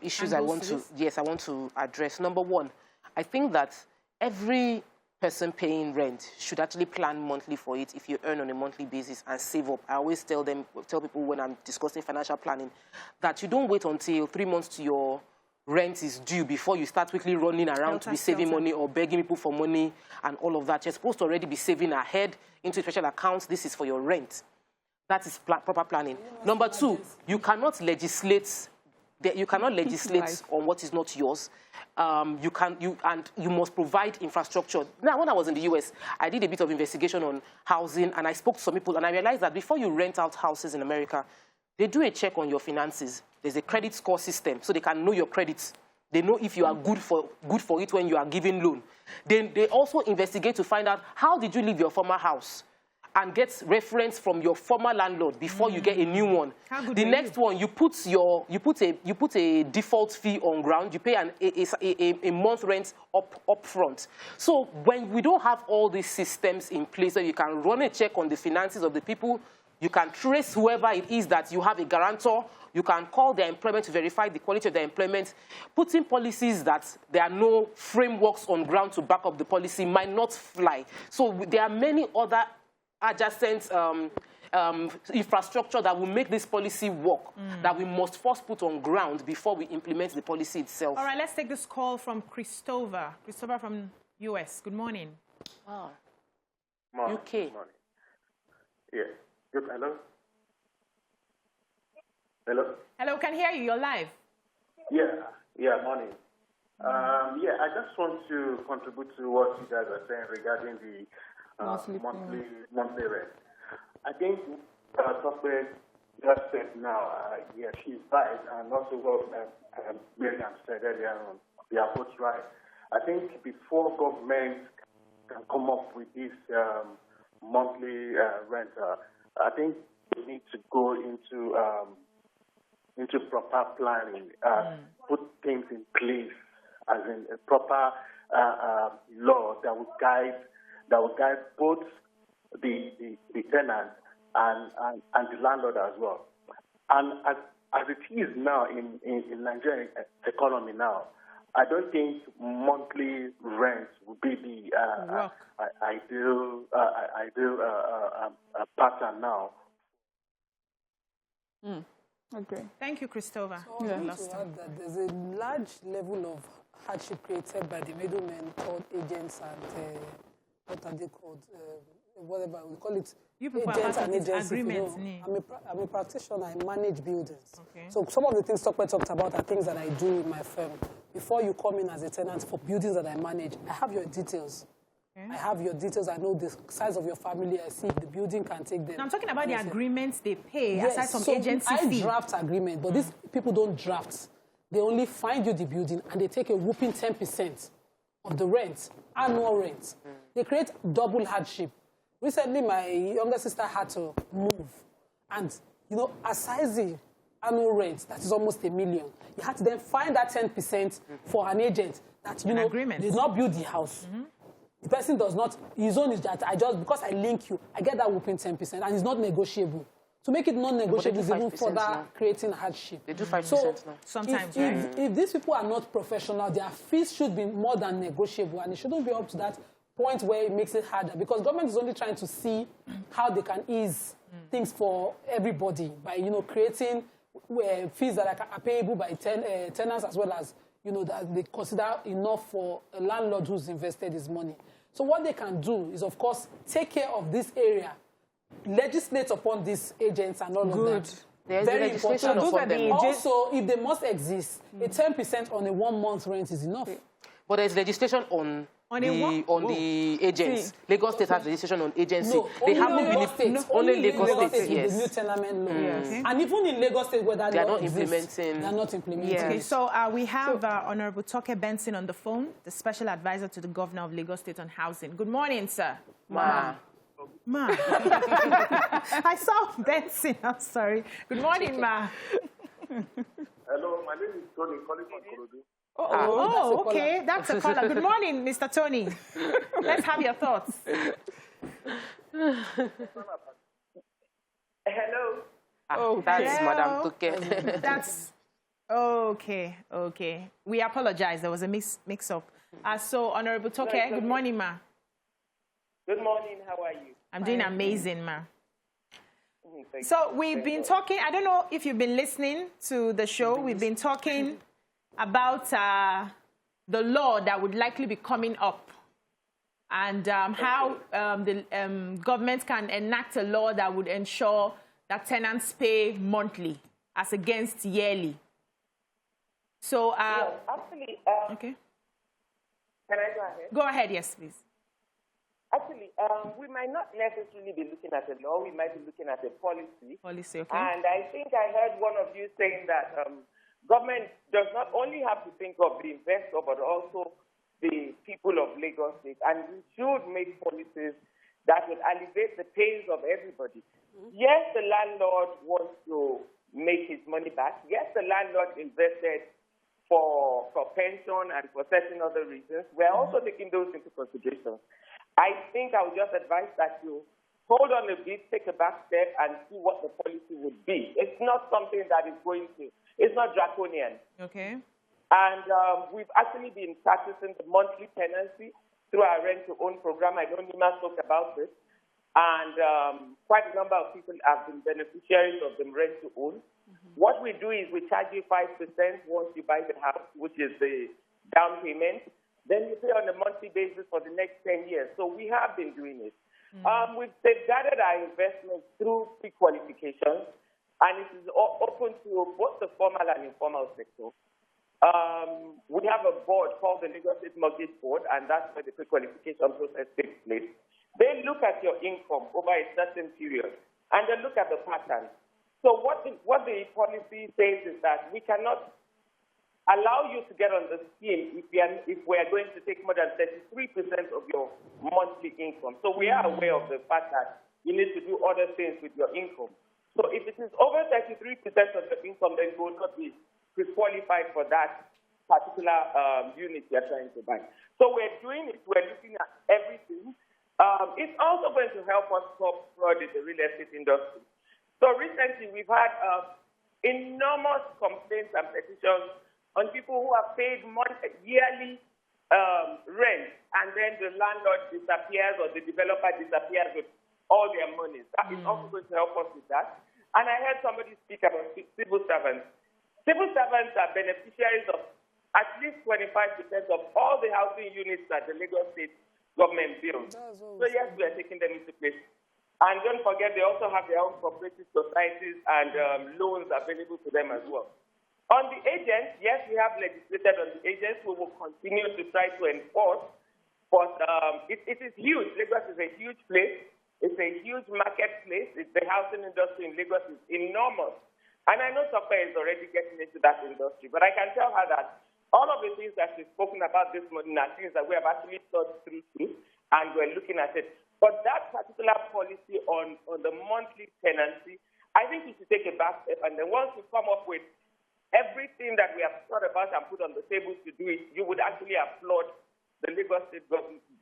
issues I want to address. Number one, I think that every person paying rent should actually plan monthly for it if you earn on a monthly basis and save up. I always tell people when I'm discussing financial planning that you don't wait until 3 months to your rent is due before you start quickly running around to be saving money or begging people for money and all of that. You're supposed to already be saving ahead into special accounts. This is for your rent. That is proper planning. Number two, you cannot legislate. You cannot legislate on what is not yours. You must provide infrastructure. Now, when I was in the US, I did a bit of investigation on housing, and I spoke to some people, and I realized that before you rent out houses in America, they do a check on your finances. There's a credit score system, so they can know your credits. They know if you are good for it when you are giving loan. Then they also investigate to find out how did you leave your former house, and get reference from your former landlord before you get a new one. The next one, you put a default fee on ground. You pay a month rent up front. So when we don't have all these systems in place, so you can run a check on the finances of the people, you can trace whoever it is that you have a guarantor. You can call their employment to verify the quality of their employment. Putting policies that there are no frameworks on ground to back up the policy might not fly. So there are many other adjacent infrastructure that will make this policy work, that we must first put on ground before we implement the policy itself. All right, let's take this call from Christopher. Christopher from US. Good morning. Wow. Morning. UK. Morning. Yeah. Good. Hello? Hello? Hello, can hear you. You're live. Yeah, morning. Yeah, I just want to contribute to what you guys are saying regarding the monthly rent. I think Tope just said now, yeah, she's right, and also what Miriam said earlier on, they are both right. I think before government can come up with this monthly rent, I think we need to go into proper planning, put things in place, as in a proper law that will guide both the tenant and the landlord as well. And as it is now in Nigerian economy now, I don't think monthly rent would be the ideal pattern now. Okay. Thank you, Christopher. So I want to add that there's a large level of hardship created by the middlemen called agents and what are they called? Whatever we call it. Agents and agencies. Agreements. I'm a practitioner. I manage buildings. Okay. So some of the things Tope talked about are things that I do in my firm. Before you come in as a tenant for buildings that I manage, I have your details. Okay. I have your details. I know the size of your family. I see if the building can take them. Now, I'm talking about the agreements they pay, yes, aside from agency fee. I draft agreement, but these people don't draft. They only find you the building, and they take a whooping 10% of the rent, annual rent. They create double hardship. Recently, my younger sister had to move. And, you know, aside the annual rent, that is almost $1 million, you had to then find that 10% for an agent that, you know, did not build the house. The person does not, his own is that because I link you, I get that whooping 10%, and it's not negotiable. To make it non-negotiable is even further creating hardship. They do 5% so now. Sometimes, if these people are not professional, their fees should be more than negotiable, and it shouldn't be up to that point where it makes it harder because government is only trying to see how they can ease things for everybody by, creating fees that are payable by tenants as well as, that they consider enough for a landlord who's invested his money. So what they can do is, of course, take care of this area, legislate upon these agents and all of that. There's very important. upon them. Also, if they must exist, a 10% on a 1-month rent is enough. But there's legislation on the agents. Lagos State has legislation on agency. No, they haven't been only Lagos State. Yes. The new tenement law. Okay. And even in Lagos State, where that law exists, they are not implementing. Yes. Okay, so we have Honorable Toke Benson on the phone, the special advisor to the governor of Lagos State on housing. Good morning, sir. Ma. I saw Benson. I'm sorry. Good morning, Ma. Hello, my name is Tony, calling from Korodu. Okay. That's a caller. Good morning, Mr. Tony. Let's have your thoughts. Hello. That's Madam Toke. That's okay. We apologize. There was a mix-up. So, Honorable Toke, good morning, Ma. Good morning. How are you? I'm doing amazing, Ma. So we've been talking, I don't know if you've been listening to the show, we've been talking about the law that would likely be coming up and how the government can enact a law that would ensure that tenants pay monthly as against yearly. So, actually, okay. Can I go ahead? Go ahead, yes, please. Actually, we might not necessarily be looking at a law. We might be looking at a policy. Okay. And I think I heard one of you saying that government does not only have to think of the investor, but also the people of Lagos State. And we should make policies that will alleviate the pains of everybody. Yes, the landlord wants to make his money back. Yes, the landlord invested for pension and for certain other reasons. We're also taking those into consideration. I think I would just advise that you hold on a bit, take a back step, and see what the policy would be. It's not something that is it's not draconian. Okay. And we've actually been practicing the monthly tenancy through our rent-to-own program. I know Nima spoke about this. And quite a number of people have been beneficiaries of the rent-to-own. What we do is we charge you 5% once you buy the house, which is the down payment. Then you pay on a monthly basis for the next 10 years. So we have been doing it. We've safeguarded our investments through pre-qualifications, and it is open to both the formal and informal sector. We have a board called the Lagos State Mortgage Board, and that's where the pre-qualification process takes place. They look at your income over a certain period, and they look at the pattern. So what the policy says is that we cannot allow you to get on the scheme if we are going to take more than 33% of your monthly income. So we are aware of the fact that you need to do other things with your income. So if it is over 33% of your income, then you will not be pre-qualified for that particular unit you're trying to buy. So we're doing it. We're looking at everything. It's also going to help us stop fraud in the real estate industry. So recently, we've had enormous complaints and petitions on people who have paid yearly rent, and then the landlord disappears or the developer disappears with all their monies. That is also going to help us with that. And I heard somebody speak about civil servants. Civil servants are beneficiaries of at least 25% of all the housing units that the Lagos State government builds. So yes, we are taking them into place. And don't forget, they also have their own cooperative societies and loans available to them as well. On the agents, yes, we have legislated on the agents. We will continue to try to enforce, but it is huge. Lagos is a huge place. It's a huge marketplace. The housing industry in Lagos is enormous. And I know Tope is already getting into that industry, but I can tell her that all of the things that she's spoken about this morning are things that we have actually thought through too, and we're looking at it. But that particular policy on the monthly tenancy, I think we should take a back step, and then once we come up with everything that we have thought about and put on the table to do it, you would actually applaud the Lagos State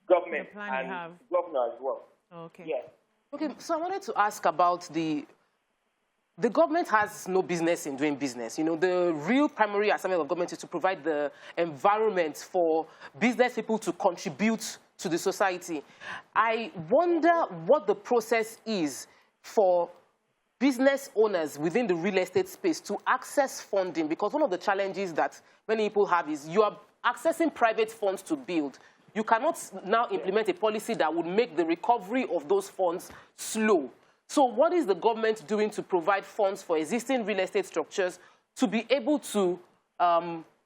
government and governor as well. Okay. Yes. Okay, so I wanted to ask about the government has no business in doing business. You know, the real primary assignment of government is to provide the environment for business people to contribute to the society. I wonder what the process is for business owners within the real estate space to access funding, because one of the challenges that many people have is you are accessing private funds to build. You cannot now implement a policy that would make the recovery of those funds slow. So what is the government doing to provide funds for existing real estate structures to be able to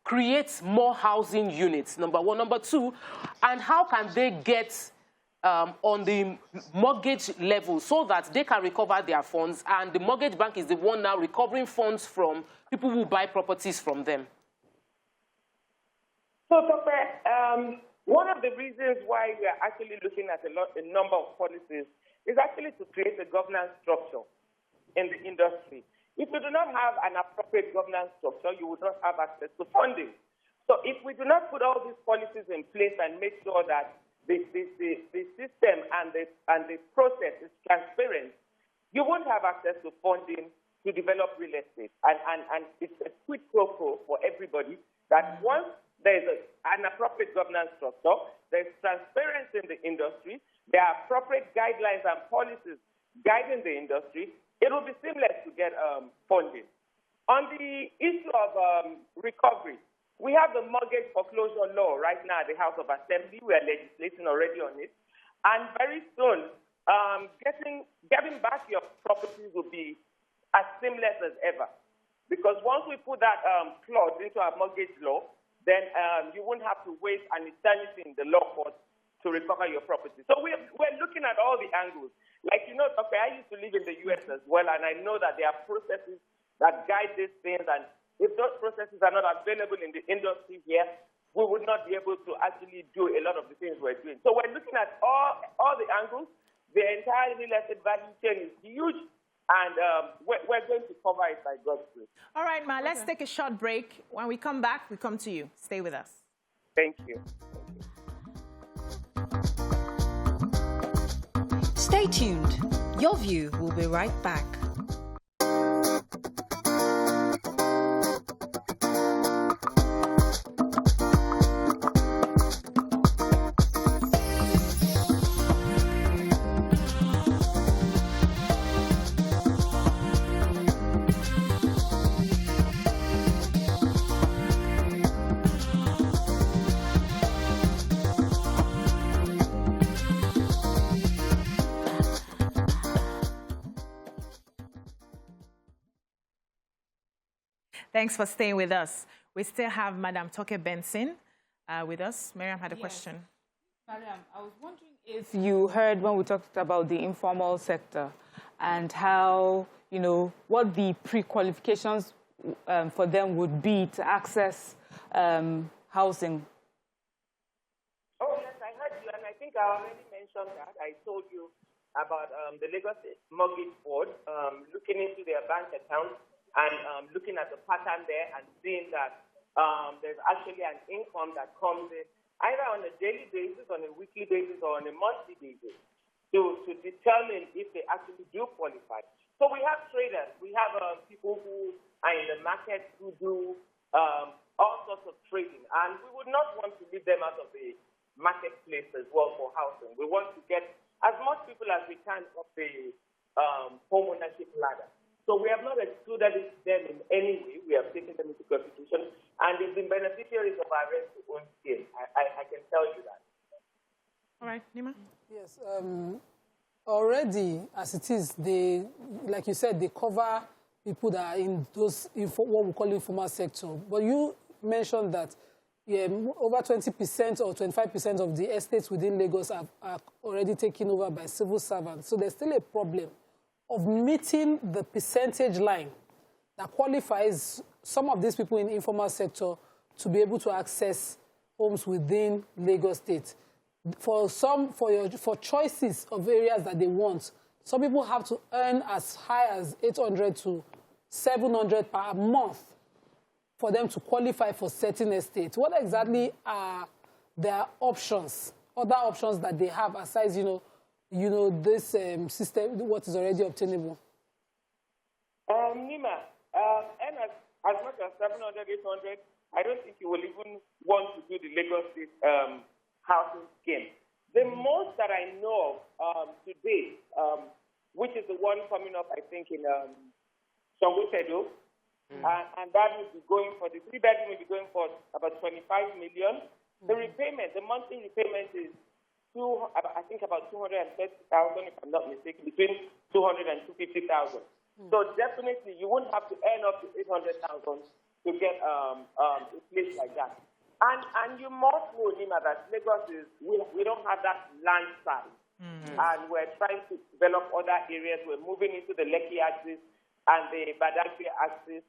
create more housing units, number one? Number two, and how can they get on the mortgage level so that they can recover their funds, and the mortgage bank is the one now recovering funds from people who buy properties from them? So, Dr. One of the reasons why we are actually looking at a number of policies is actually to create a governance structure in the industry. If you do not have an appropriate governance structure, you will not have access to funding. So if we do not put all these policies in place and make sure that the system and the process is transparent, you won't have access to funding to develop real estate. And it's a quid pro quo for everybody that once there's an appropriate governance structure, there's transparency in the industry, there are appropriate guidelines and policies guiding the industry, it will be seamless to get funding. On the issue of recovery, we have the mortgage foreclosure law right now at the House of Assembly. We are legislating already on it. And very soon, getting back your properties will be as seamless as ever. Because once we put that clause into our mortgage law, then you won't have to wait an eternity in the law court to recover your property. So we're looking at all the angles. Like, you know, okay, I used to live in the U.S. as well, and I know that there are processes that guide these things, and if those processes are not available in the industry here, we would not be able to actually do a lot of the things we're doing. So we're looking at all the angles. The entire real estate value chain is huge, and we're going to cover it by God's grace. All right, Ma, let's take a short break. When we come back, we come to you. Stay with us. Thank you. Stay tuned. Your View will be right back. Thanks for staying with us. We still have Madam Toke Benson with us. Miriam had a question. Mariam, I was wondering if you heard when we talked about the informal sector and how, you know, what the pre-qualifications for them would be to access housing. Oh, yes, I heard you, and I think I already mentioned that. I told you about the Lagos Mortgage Board looking into their bank accounts and looking at the pattern there and seeing that there's actually an income that comes in either on a daily basis, on a weekly basis, or on a monthly basis to determine if they actually do qualify. So we have traders. We have people who are in the market who do all sorts of trading. And we would not want to leave them out of the marketplace as well for housing. We want to get as much people as we can up the home ownership ladder. So we have not excluded them in any way. We have taken them into consideration, and they've been beneficiaries of our rent-to-own scheme. I can tell you that. All right, Nima? Yes. Already, as it is, they, like you said, they cover people that are in those, what we call informal sector. But you mentioned that over 20% or 25% of the estates within Lagos are already taken over by civil servants. So there's still a problem of meeting the percentage line that qualifies some of these people in the informal sector to be able to access homes within Lagos State. For choices of areas that they want, some people have to earn as high as 800 to 700 per month for them to qualify for certain estates. What exactly are their options, other options that they have aside, this system, what is already obtainable? Nima, and as much as 700, 800, I don't think you will even want to do the Lagos State housing scheme. The most that I know of today, which is the one coming up, I think, in Sanwo-Olu, and that will be going for the 3-bedroom will be going for about 25 million. The repayment, the monthly repayment is I think about 230,000, if I'm not mistaken, between 200 and 250,000. So definitely, you wouldn't have to earn up to 800,000 to get a place like that. And you must know, Nima, that Lagos is we don't have that land size, and we're trying to develop other areas. We're moving into the Lekki axis and the Badagry axis,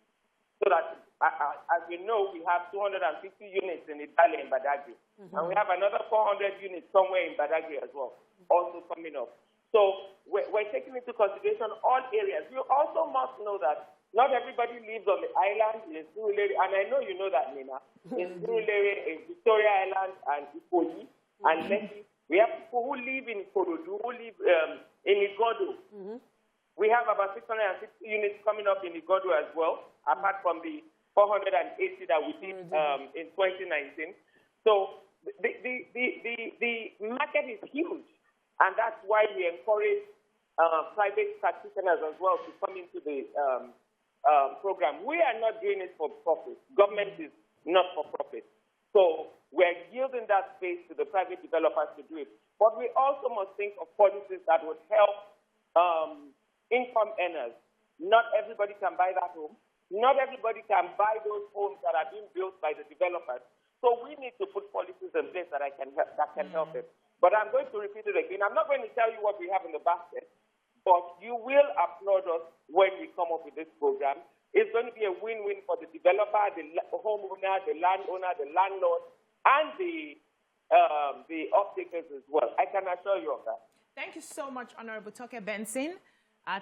so that, as you know, we have 250 units in Italy and Badagry. And we have another 400 units somewhere in Badagry as well, also coming up. So we're taking into consideration all areas. You also must know that not everybody lives on the island in Surulere, and I know you know that, Nina. In Surulere, in Victoria Island, and Ipoli, and Lekki. We have people who live in Ikorodu, who live in Igodo. We have about 660 units coming up in Igodo as well, apart from the 480 that we did in 2019. So the market is huge, and that's why we encourage private practitioners as well to come into the program. We are not doing it for profit. Government is not for profit. So we're yielding that space to the private developers to do it. But we also must think of policies that would help income earners. Not everybody can buy that home. Not everybody can buy those homes that are being built by the developers. So we need to put policies in place that can help it. But I'm going to repeat it again. I'm not going to tell you what we have in the basket, but you will applaud us when we come up with this program. It's going to be a win-win for the developer, the homeowner, the landowner, the landlord, and the off-takers as well. I can assure you of that. Thank you so much, Honorable Toke Benson.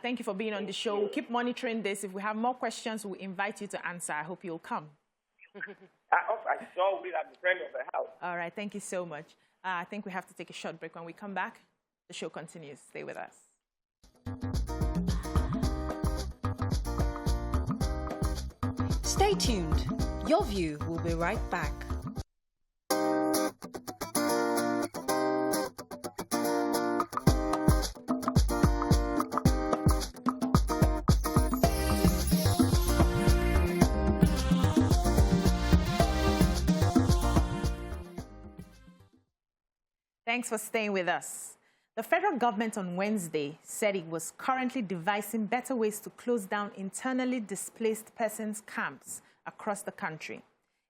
Thank you for being on the show. We'll keep monitoring this. If we have more questions, we'll invite you to answer. I hope you'll come. I sure will. I'm a friend of the house. All right. Thank you so much. I think we have to take a short break. When we come back, the show continues. Stay with us. Stay tuned. Your View will be right back. Thanks for staying with us. The federal government on Wednesday said it was currently devising better ways to close down internally displaced persons camps across the country.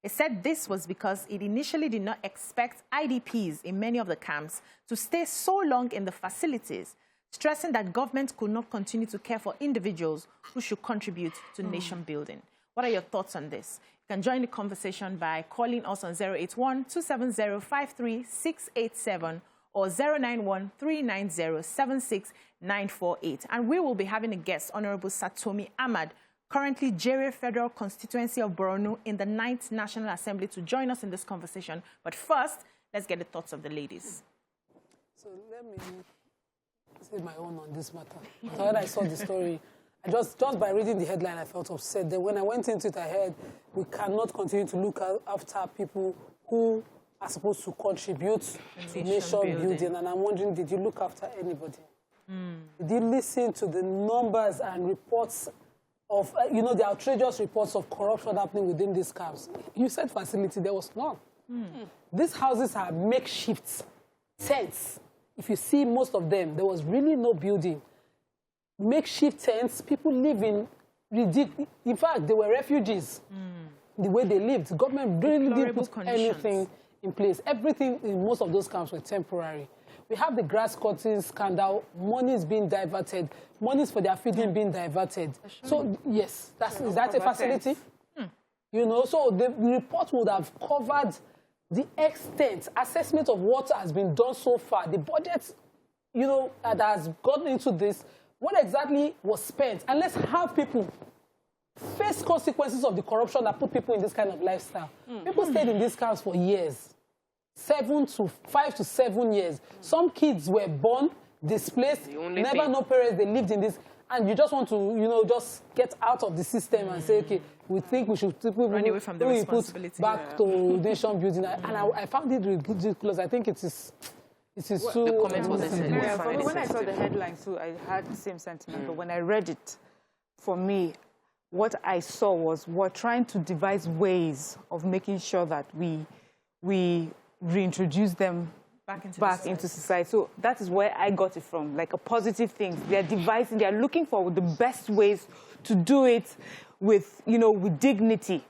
It said this was because it initially did not expect IDPs in many of the camps to stay so long in the facilities, stressing that government could not continue to care for individuals who should contribute to nation building. What are your thoughts on this? You can join the conversation by calling us on 081-270-53687 or 091-390-76948. And we will be having a guest, Honorable Satomi Ahmad, currently Jere Federal Constituency of Borno in the 9th National Assembly, to join us in this conversation. But first, let's get the thoughts of the ladies. So let me say my own on this matter. So when I saw the story, just by reading the headline, I felt upset. Then when I went into it, I heard we cannot continue to look after people who are supposed to contribute to nation building. And I'm wondering, did you look after anybody? Did you listen to the numbers and reports of, the outrageous reports of corruption happening within these camps? You said facility, there was none. These houses are makeshift tents. If you see most of them, there was really no building. Makeshift tents, people live in ridiculous. In fact, they were refugees. The way they lived, government really didn't put anything in place. Everything in most of those camps were temporary. We have the grass cutting scandal. Money is being diverted. Monies for their feeding being diverted. So yes, is that a facility? So the report would have covered the extent, assessment of what has been done so far, the budget, that has gotten into this. What exactly was spent? And let's have people face consequences of the corruption that put people in this kind of lifestyle. People stayed in these camps for years, 5 to 7 years. Some kids were born, displaced, never know parents, they lived in this. And you just want to, just get out of the system and say, okay, we think we should run away from the responsibility. Back to nation building. And I found it ridiculous. I think it is It is so... The comment was Yeah, for me, when I saw the headline too, I had the same sentiment. But when I read it, for me, what I saw was we're trying to devise ways of making sure that we reintroduce them back into society. So that is where I got it from, like a positive thing. They're devising, they're looking for the best ways to do it with, with dignity.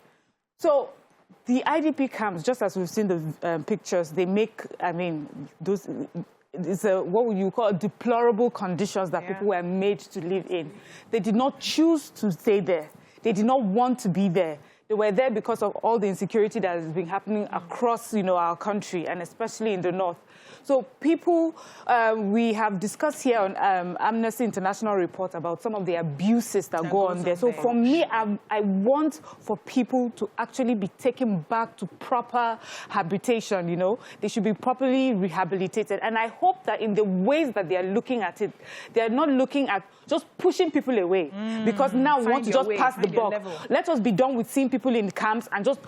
So the IDP camps, just as we've seen the pictures, they make, those, it's what would you call deplorable conditions that people were made to live in. They did not choose to stay there. They did not want to be there. They were there because of all the insecurity that has been happening across, our country, and especially in the north. So people, we have discussed here on Amnesty International report about some of the abuses that go on there. So for me, I want for people to actually be taken back to proper habitation, They should be properly rehabilitated. And I hope that in the ways that they are looking at it, they are not looking at just pushing people away. Because now we want to just pass the buck. Let us be done with seeing people in camps and just,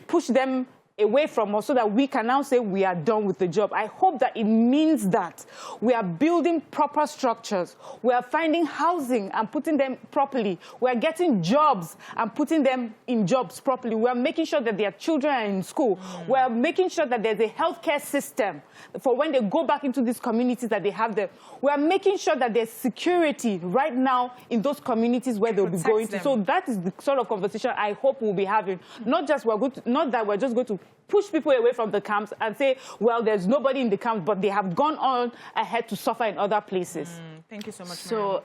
push them away from us so that we can now say we are done with the job. I hope that it means that we are building proper structures. We are finding housing and putting them properly. We are getting jobs and putting them in jobs properly. We are making sure that their children are in school. We are making sure that there's a healthcare system for when they go back into these communities that they have them. We are making sure that there's security right now in those communities where they'll be going to. So that is the sort of conversation I hope we'll be having. Not that we're just going to push people away from the camps and say, well, there's nobody in the camps, but they have gone on ahead to suffer in other places. Thank you so much. So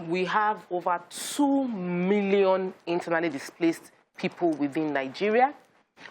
we have over 2 million internally displaced people within Nigeria.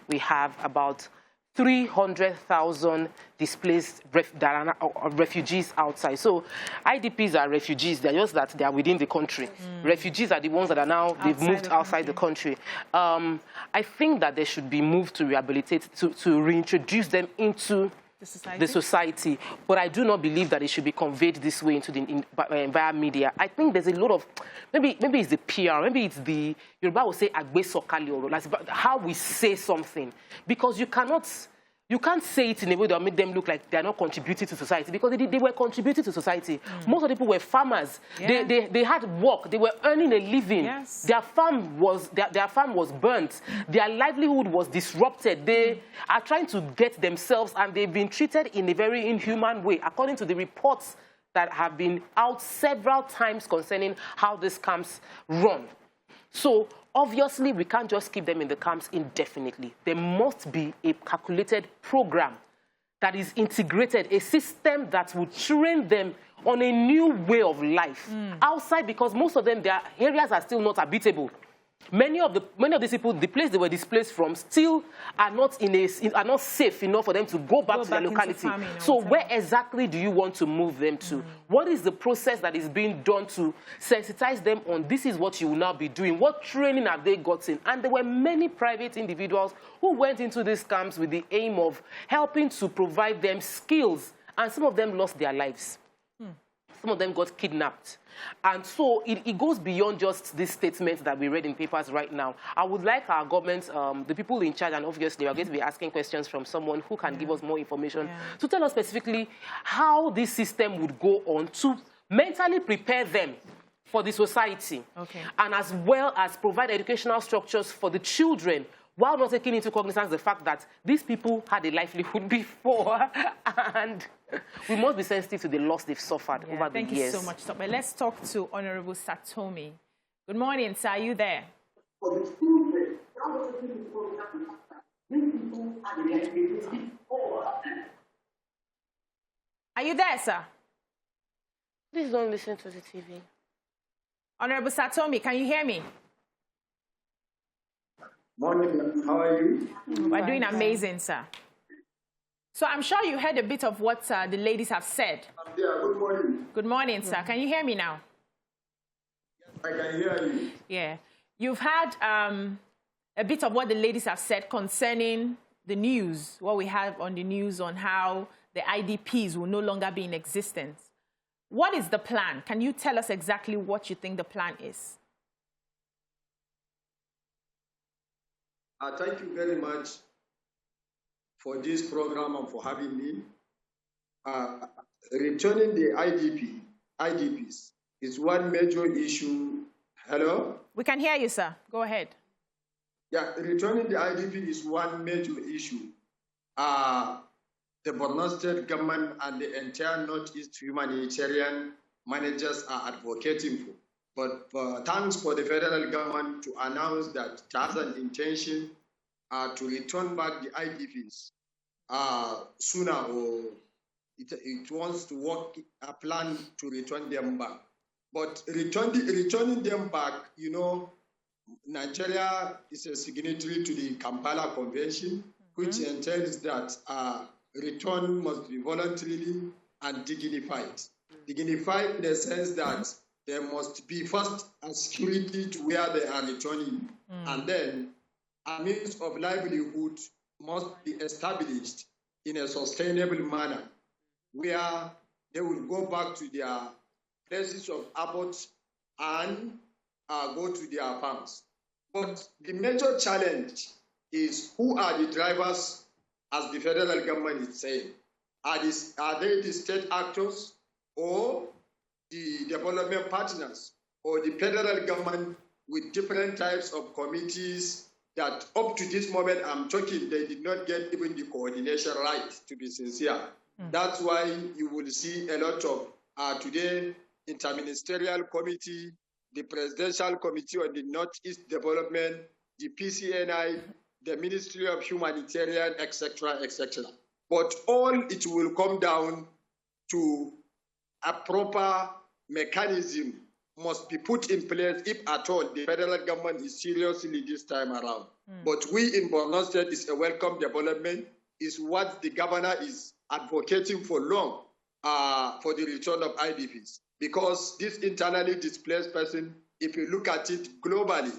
We have about 300,000 displaced refugees outside. So IDPs are refugees. They're just that they are within the country. Refugees are the ones that are now, they've moved outside the country. I think that they should be moved to rehabilitate, to reintroduce them into the society. But I do not believe that it should be conveyed this way into via media. I think there's a lot of, maybe it's the PR, maybe it's the, Yoruba will say, agbe sokale oro, like how we say something. Because you can't say it in a way that will make them look like they're not contributing to society, because they were contributing to society. Most of the people were farmers. Yeah. They had work. They were earning a living. Yes. Their farm was burnt. Their livelihood was disrupted. They are trying to get themselves, and they've been treated in a very inhuman way, according to the reports that have been out several times concerning how these camps run. So obviously, we can't just keep them in the camps indefinitely. There must be a calculated program that is integrated, a system that will train them on a new way of life outside, because most of them, their areas are still not habitable. Many of these people, the place they were displaced from, still are not safe enough for them to go back to their locality. So where exactly do you want to move them to? What is the process that is being done to sensitize them on this is what you will now be doing? What training have they gotten? And there were many private individuals who went into these camps with the aim of helping to provide them skills, and some of them lost their lives. Some of them got kidnapped. And so it goes beyond just this statement that we read in papers right now. I would like our government, the people in charge, and obviously we are going to be asking questions from someone who can give us more information, to tell us specifically how this system would go on to mentally prepare them for the society. And as well as provide educational structures for the children, while not taking into cognizance the fact that these people had a livelihood before, and we must be sensitive to the loss they've suffered over the years. Thank you so much, Tope. Let's talk to Honorable Satomi. Good morning, sir. Are you there? Are you there, sir? Please don't listen to the TV. Honorable Satomi, can you hear me? Morning, how are you? We're doing amazing, sir. So I'm sure you heard a bit of what the ladies have said. Yeah, good morning. Good morning, sir. Can you hear me now? Yes, I can hear you. Yeah. You've had a bit of what the ladies have said concerning the news, what we have on the news on how the IDPs will no longer be in existence. What is the plan? Can you tell us exactly what you think the plan is? Thank you very much for this program and for having me. returning the IDPs is one major issue. Hello? We can hear you, sir. Go ahead. Yeah, returning the IDP is one major issue. The Borno State government and the entire Northeast humanitarian managers are advocating for. But thanks for the federal government to announce that it has an intention to return back the IDPs sooner, or it wants to work a plan to return them back. But returning them back, you know, Nigeria is a signatory to the Kampala Convention, which entails that return must be voluntarily and dignified. Dignified in the sense that there must be first a security to where they are returning, and then a means of livelihood must be established in a sustainable manner, where they will go back to their places of abode and go to their farms. But the major challenge is, who are the drivers, as the federal government is saying? Are they the state actors, or the development partners, or the federal government with different types of committees that up to this moment I'm talking, they did not get even the coordination right, to be sincere. That's why you will see a lot of today interministerial committee, the Presidential Committee on the Northeast Development, the PCNI, the Ministry of Humanitarian, etc., etc. But all it will come down to a proper mechanism must be put in place, if at all the federal government is seriously this time around. But we in Borno State is a welcome development, is what the governor is advocating for long, for the return of IDPs. Because this internally displaced person, if you look at it globally,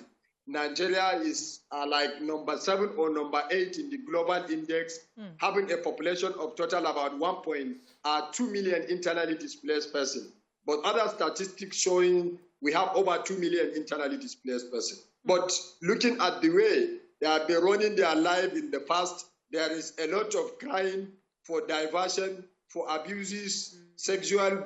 Nigeria is like number 7 or number 8 in the global index, having a population of total about 1.2 million internally displaced persons. But other statistics showing we have over 2 million internally displaced persons. But looking at the way they have been running their life in the past, there is a lot of crying for diversion, for abuses, sexual,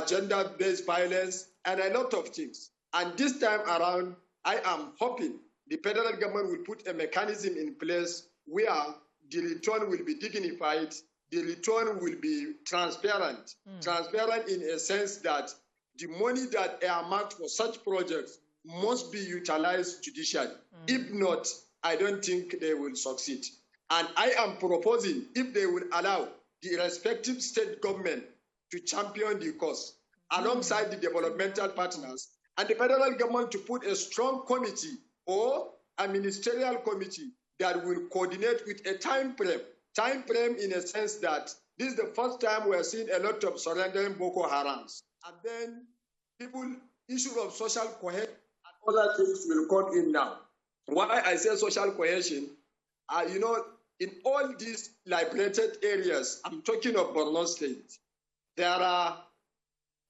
gender-based violence, and a lot of things. And this time around, I am hoping the federal government will put a mechanism in place where the return will be dignified, the return will be transparent. Transparent in a sense that the money that are earmarked for such projects must be utilized judicially. If not, I don't think they will succeed. And I am proposing, if they will allow the respective state government to champion the cause alongside the developmental partners, and the federal government to put a strong committee or a ministerial committee that will coordinate with a time frame. Time frame in a sense that this is the first time we are seeing a lot of surrendering Boko Harams. And then people, issue of social cohesion and other things will come in now. Why I say social cohesion, you know, in all these liberated areas, I'm talking of Borno State, there are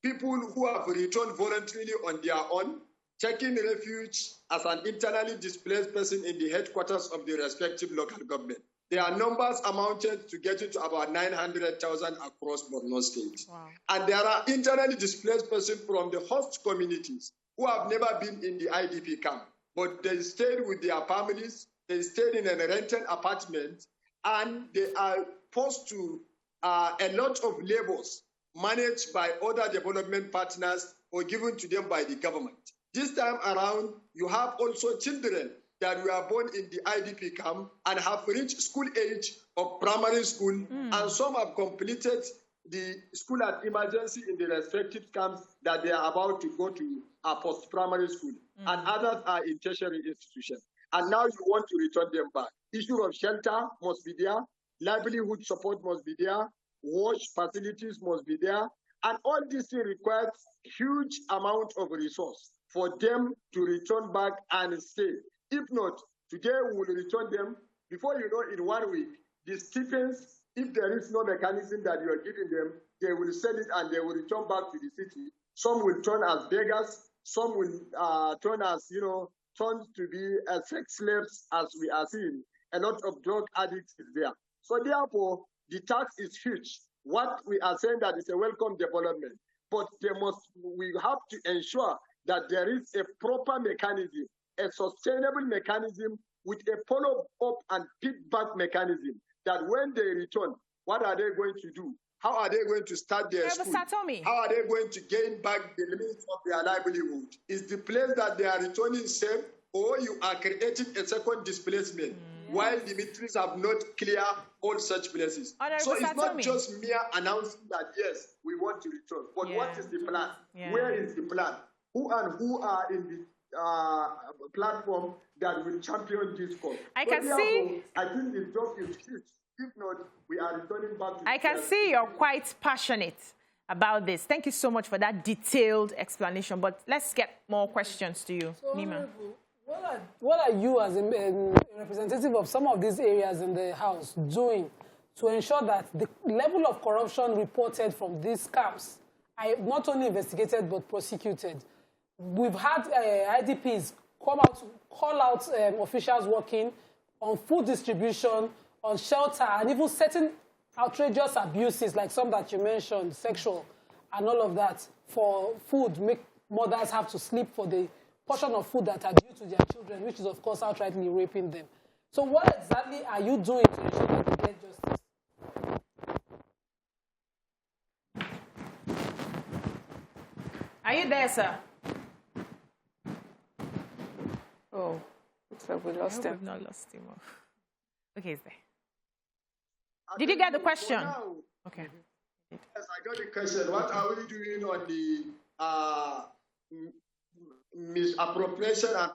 people who have returned voluntarily on their own, taking refuge as an internally displaced person in the headquarters of the respective local government. Their numbers amounted to getting to about 900,000 across Borno State. Wow. And there are internally displaced persons from the host communities who have never been in the IDP camp, but they stayed with their families, they stayed in a rented apartment, and they are forced to a lot of labors managed by other development partners or given to them by the government. This time around, you have also children that were born in the IDP camp and have reached school age of primary school, and some have completed the school at emergency in the respective camps that they are about to go to a post-primary school, and others are in tertiary institutions. And now you want to return them back. Issue of shelter must be there, livelihood support must be there, wash facilities must be there, and all this requires huge amount of resource for them to return back and stay. If not, today we will return them. Before you know, in 1 week, the stipends, if there is no mechanism that you are giving them, they will sell it and they will return back to the city. Some will turn as beggars, some will turn as, turn to be sex slaves, as we are seeing. A lot of drug addicts is there. So therefore, the tax is huge. What we are saying that is a welcome development, but we have to ensure that there is a proper mechanism, a sustainable mechanism with a follow-up and feedback mechanism, that when they return, what are they going to do? How are they going to start their school? How are they going to gain back the limits of their livelihood? Is the place that they are returning safe, or you are creating a second displacement while the militaries have not cleared all such places? So it's not just mere announcing that, yes, we want to return. But what is the plan? Where is the plan? Who are in the platform that will champion this cause? I think it's just a shift. If not, we are returning back to... I can see you're quite passionate about this. Thank you so much for that detailed explanation. But let's get more questions to you, so, Nima. What are you, as a representative of some of these areas in the House, doing to ensure that the level of corruption reported from these camps are not only investigated but prosecuted? We've had IDPs call out officials working on food distribution, on shelter, and even certain outrageous abuses, like some that you mentioned, sexual, and all of that, for food, make mothers have to sleep for the portion of food that are due to their children, which is, of course, outrightly raping them. So what exactly are you doing to ensure that they get justice? Are you there, sir? Oh, looks like we lost him. We've not lost him. Okay, he's there. Did you get the question? Okay. Yes, I got the question. What are we doing on the misappropriation and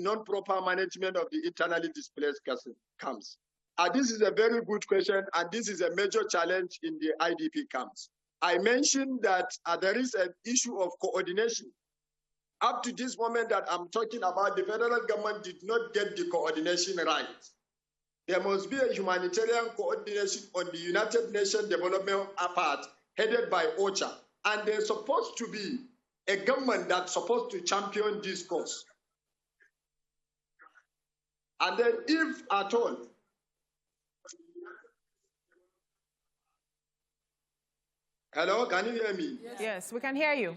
non-proper management of the internally displaced camps? This is a very good question, and this is a major challenge in the IDP camps. I mentioned that there is an issue of coordination. Up to this moment that I'm talking about, the federal government did not get the coordination right. There must be a humanitarian coordination on the United Nations Development part headed by OCHA. And there's supposed to be a government that's supposed to champion this cause. And then if at all, hello, can you hear me? Yes, we can hear you.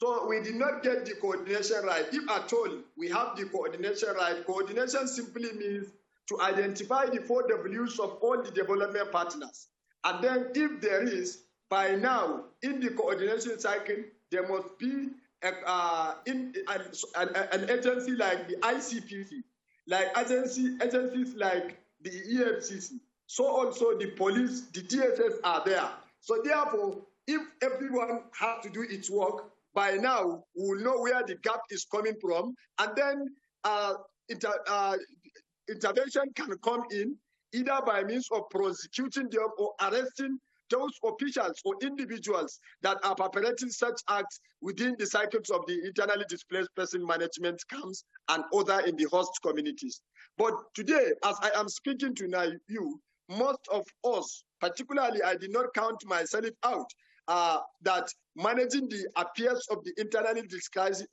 So we did not get the coordination right. If at all we have the coordination right, coordination simply means to identify the 4 Ws of all the development partners. And then if there is, by now, in the coordination cycle, there must be an agency like the ICPC, like agencies like the EFCC. So also the police, the DSS are there. So therefore, if everyone has to do its work, by now, we will know where the gap is coming from, and then intervention can come in either by means of prosecuting them or arresting those officials or individuals that are perpetrating such acts within the cycles of the internally displaced person management camps and other in the host communities. But today, as I am speaking to now you, most of us, particularly I did not count myself out, that managing the affairs of the internally displaced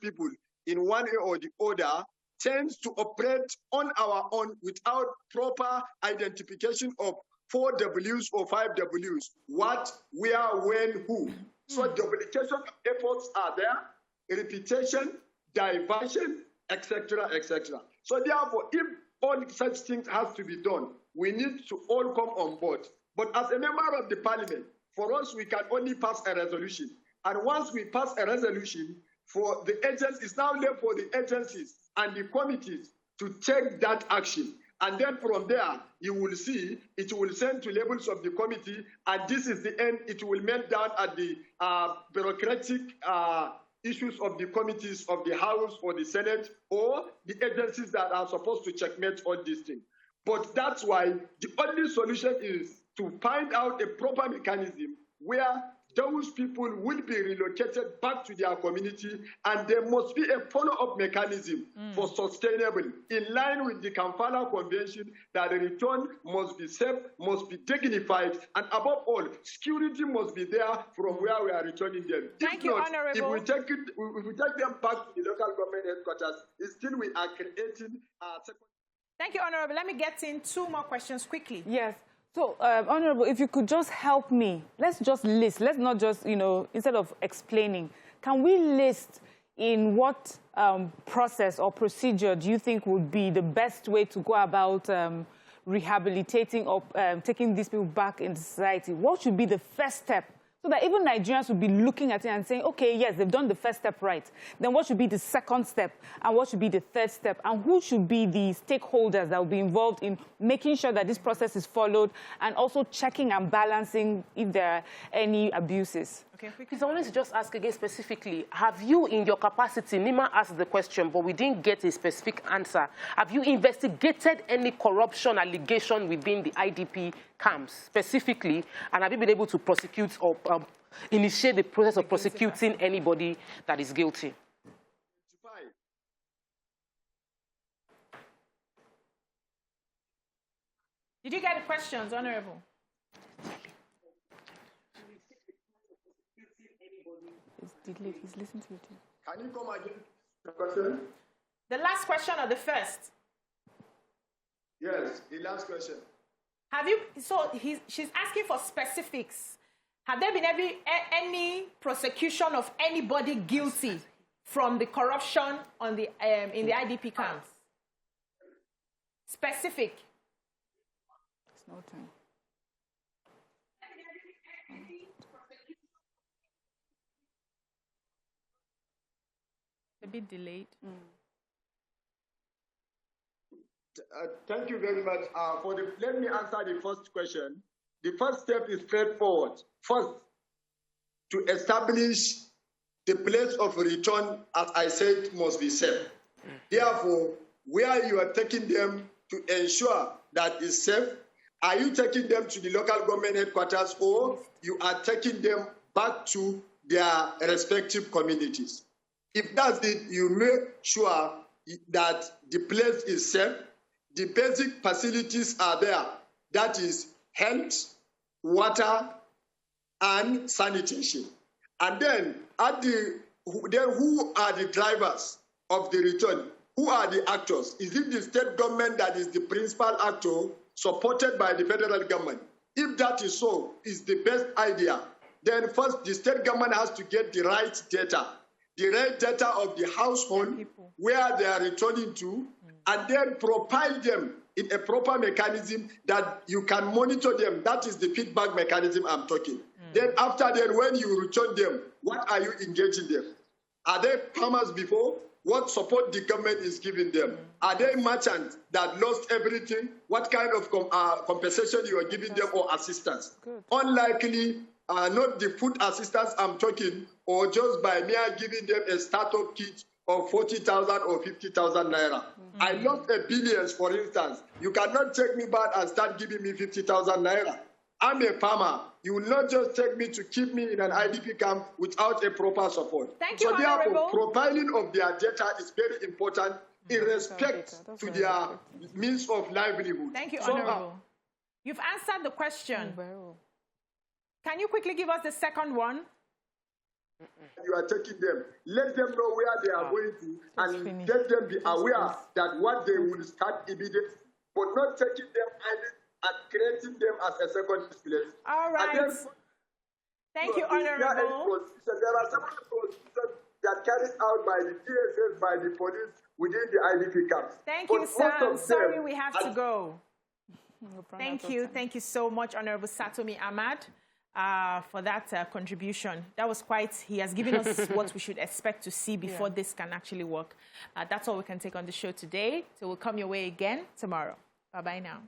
people in one way or the other tends to operate on our own without proper identification of 4 Ws or 5 Ws. What, where, when, who. So duplication of efforts are there, repetition, diversion, etc., etc. So therefore, if all such things have to be done, we need to all come on board. But as a member of the parliament, for us, we can only pass a resolution. And once we pass a resolution, for the agencies, it's now left for the agencies and the committees to take that action. And then from there, you will see, it will send to levels of the committee, and this is the end. It will melt down at the bureaucratic issues of the committees of the House or the Senate or the agencies that are supposed to checkmate all these things. But that's why the only solution is to find out a proper mechanism where those people will be relocated back to their community, and there must be a follow-up mechanism for sustainable, in line with the Kampala Convention, that the return must be safe, must be dignified, and above all, security must be there from where we are returning them. Thank you, Honorable. If we take them back to the local government headquarters, still we are creating a second. Thank you, Honorable. Let me get in 2 more questions quickly. Yes. So, Honorable, if you could just help me, let's just list. Let's not just, instead of explaining, can we list in what process or procedure do you think would be the best way to go about rehabilitating or taking these people back into society? What should be the first step? So that even Nigerians would be looking at it and saying, okay, yes, they've done the first step right. Then what should be the second step? And what should be the third step? And who should be the stakeholders that will be involved in making sure that this process is followed and also checking and balancing if there are any abuses? Okay, I wanted to just ask again specifically, have you in your capacity, Nima asked the question, but we didn't get a specific answer. Have you investigated any corruption allegation within the IDP camps specifically? And have you been able to prosecute or initiate the process of prosecuting anybody that is guilty? Did you get the questions, Honorable? He's listening to it. Can you come again? The question? The last question or the first? Yes, the last question. Have you? So she's asking for specifics. Have there been any prosecution of anybody guilty from the corruption on the in the IDP camps? Specific. It's no time. A bit delayed. Thank you very much. Let me answer the first question. The first step is straightforward. First, to establish the place of return, as I said, must be safe. Therefore, where you are taking them to ensure that it's safe, are you taking them to the local government headquarters or you are taking them back to their respective communities? If that's it, you make sure that the place is safe, the basic facilities are there, that is health, water, and sanitation. And then, who are the drivers of the return? Who are the actors? Is it the state government that is the principal actor, supported by the federal government? If that is so, is the best idea. Then first, the state government has to get the right data. The right data of the household, where they are returning to, and then profile them in a proper mechanism that you can monitor them. That is the feedback mechanism I'm talking. Then after that, when you return them, what are you engaging them? Are they farmers before? What support the government is giving them? Are they merchants that lost everything? What kind of compensation you are giving them or assistance? Unlikely, not the food assistance I'm talking, or just by mere giving them a startup kit of 40,000 or 50,000 naira. I lost a billions, for instance. You cannot take me back and start giving me 50,000 naira. I'm a farmer. You will not just take me to keep me in an IDP camp without a proper support. Thank you, so therefore, Honorable. profiling of their data is very important in respect to their means of livelihood. Thank you, Honorable. You've answered the question. Can you quickly give us the second one? You are taking them. Let them know where they are going to and let them be aware that what they will start immediately, but not taking them and creating them as a second place. All right. Then, thank you, Honorable. There are several procedures that carried out by the DSS, by the police within the IDP camps. Thank you, sir. I'm sorry we have to go. Thank you. Thank you so much, Honorable Satomi Ahmad, for that contribution. That was quite, he has given us what we should expect to see before this can actually work. That's all we can take on the show today. So we'll come your way again tomorrow. Bye-bye now.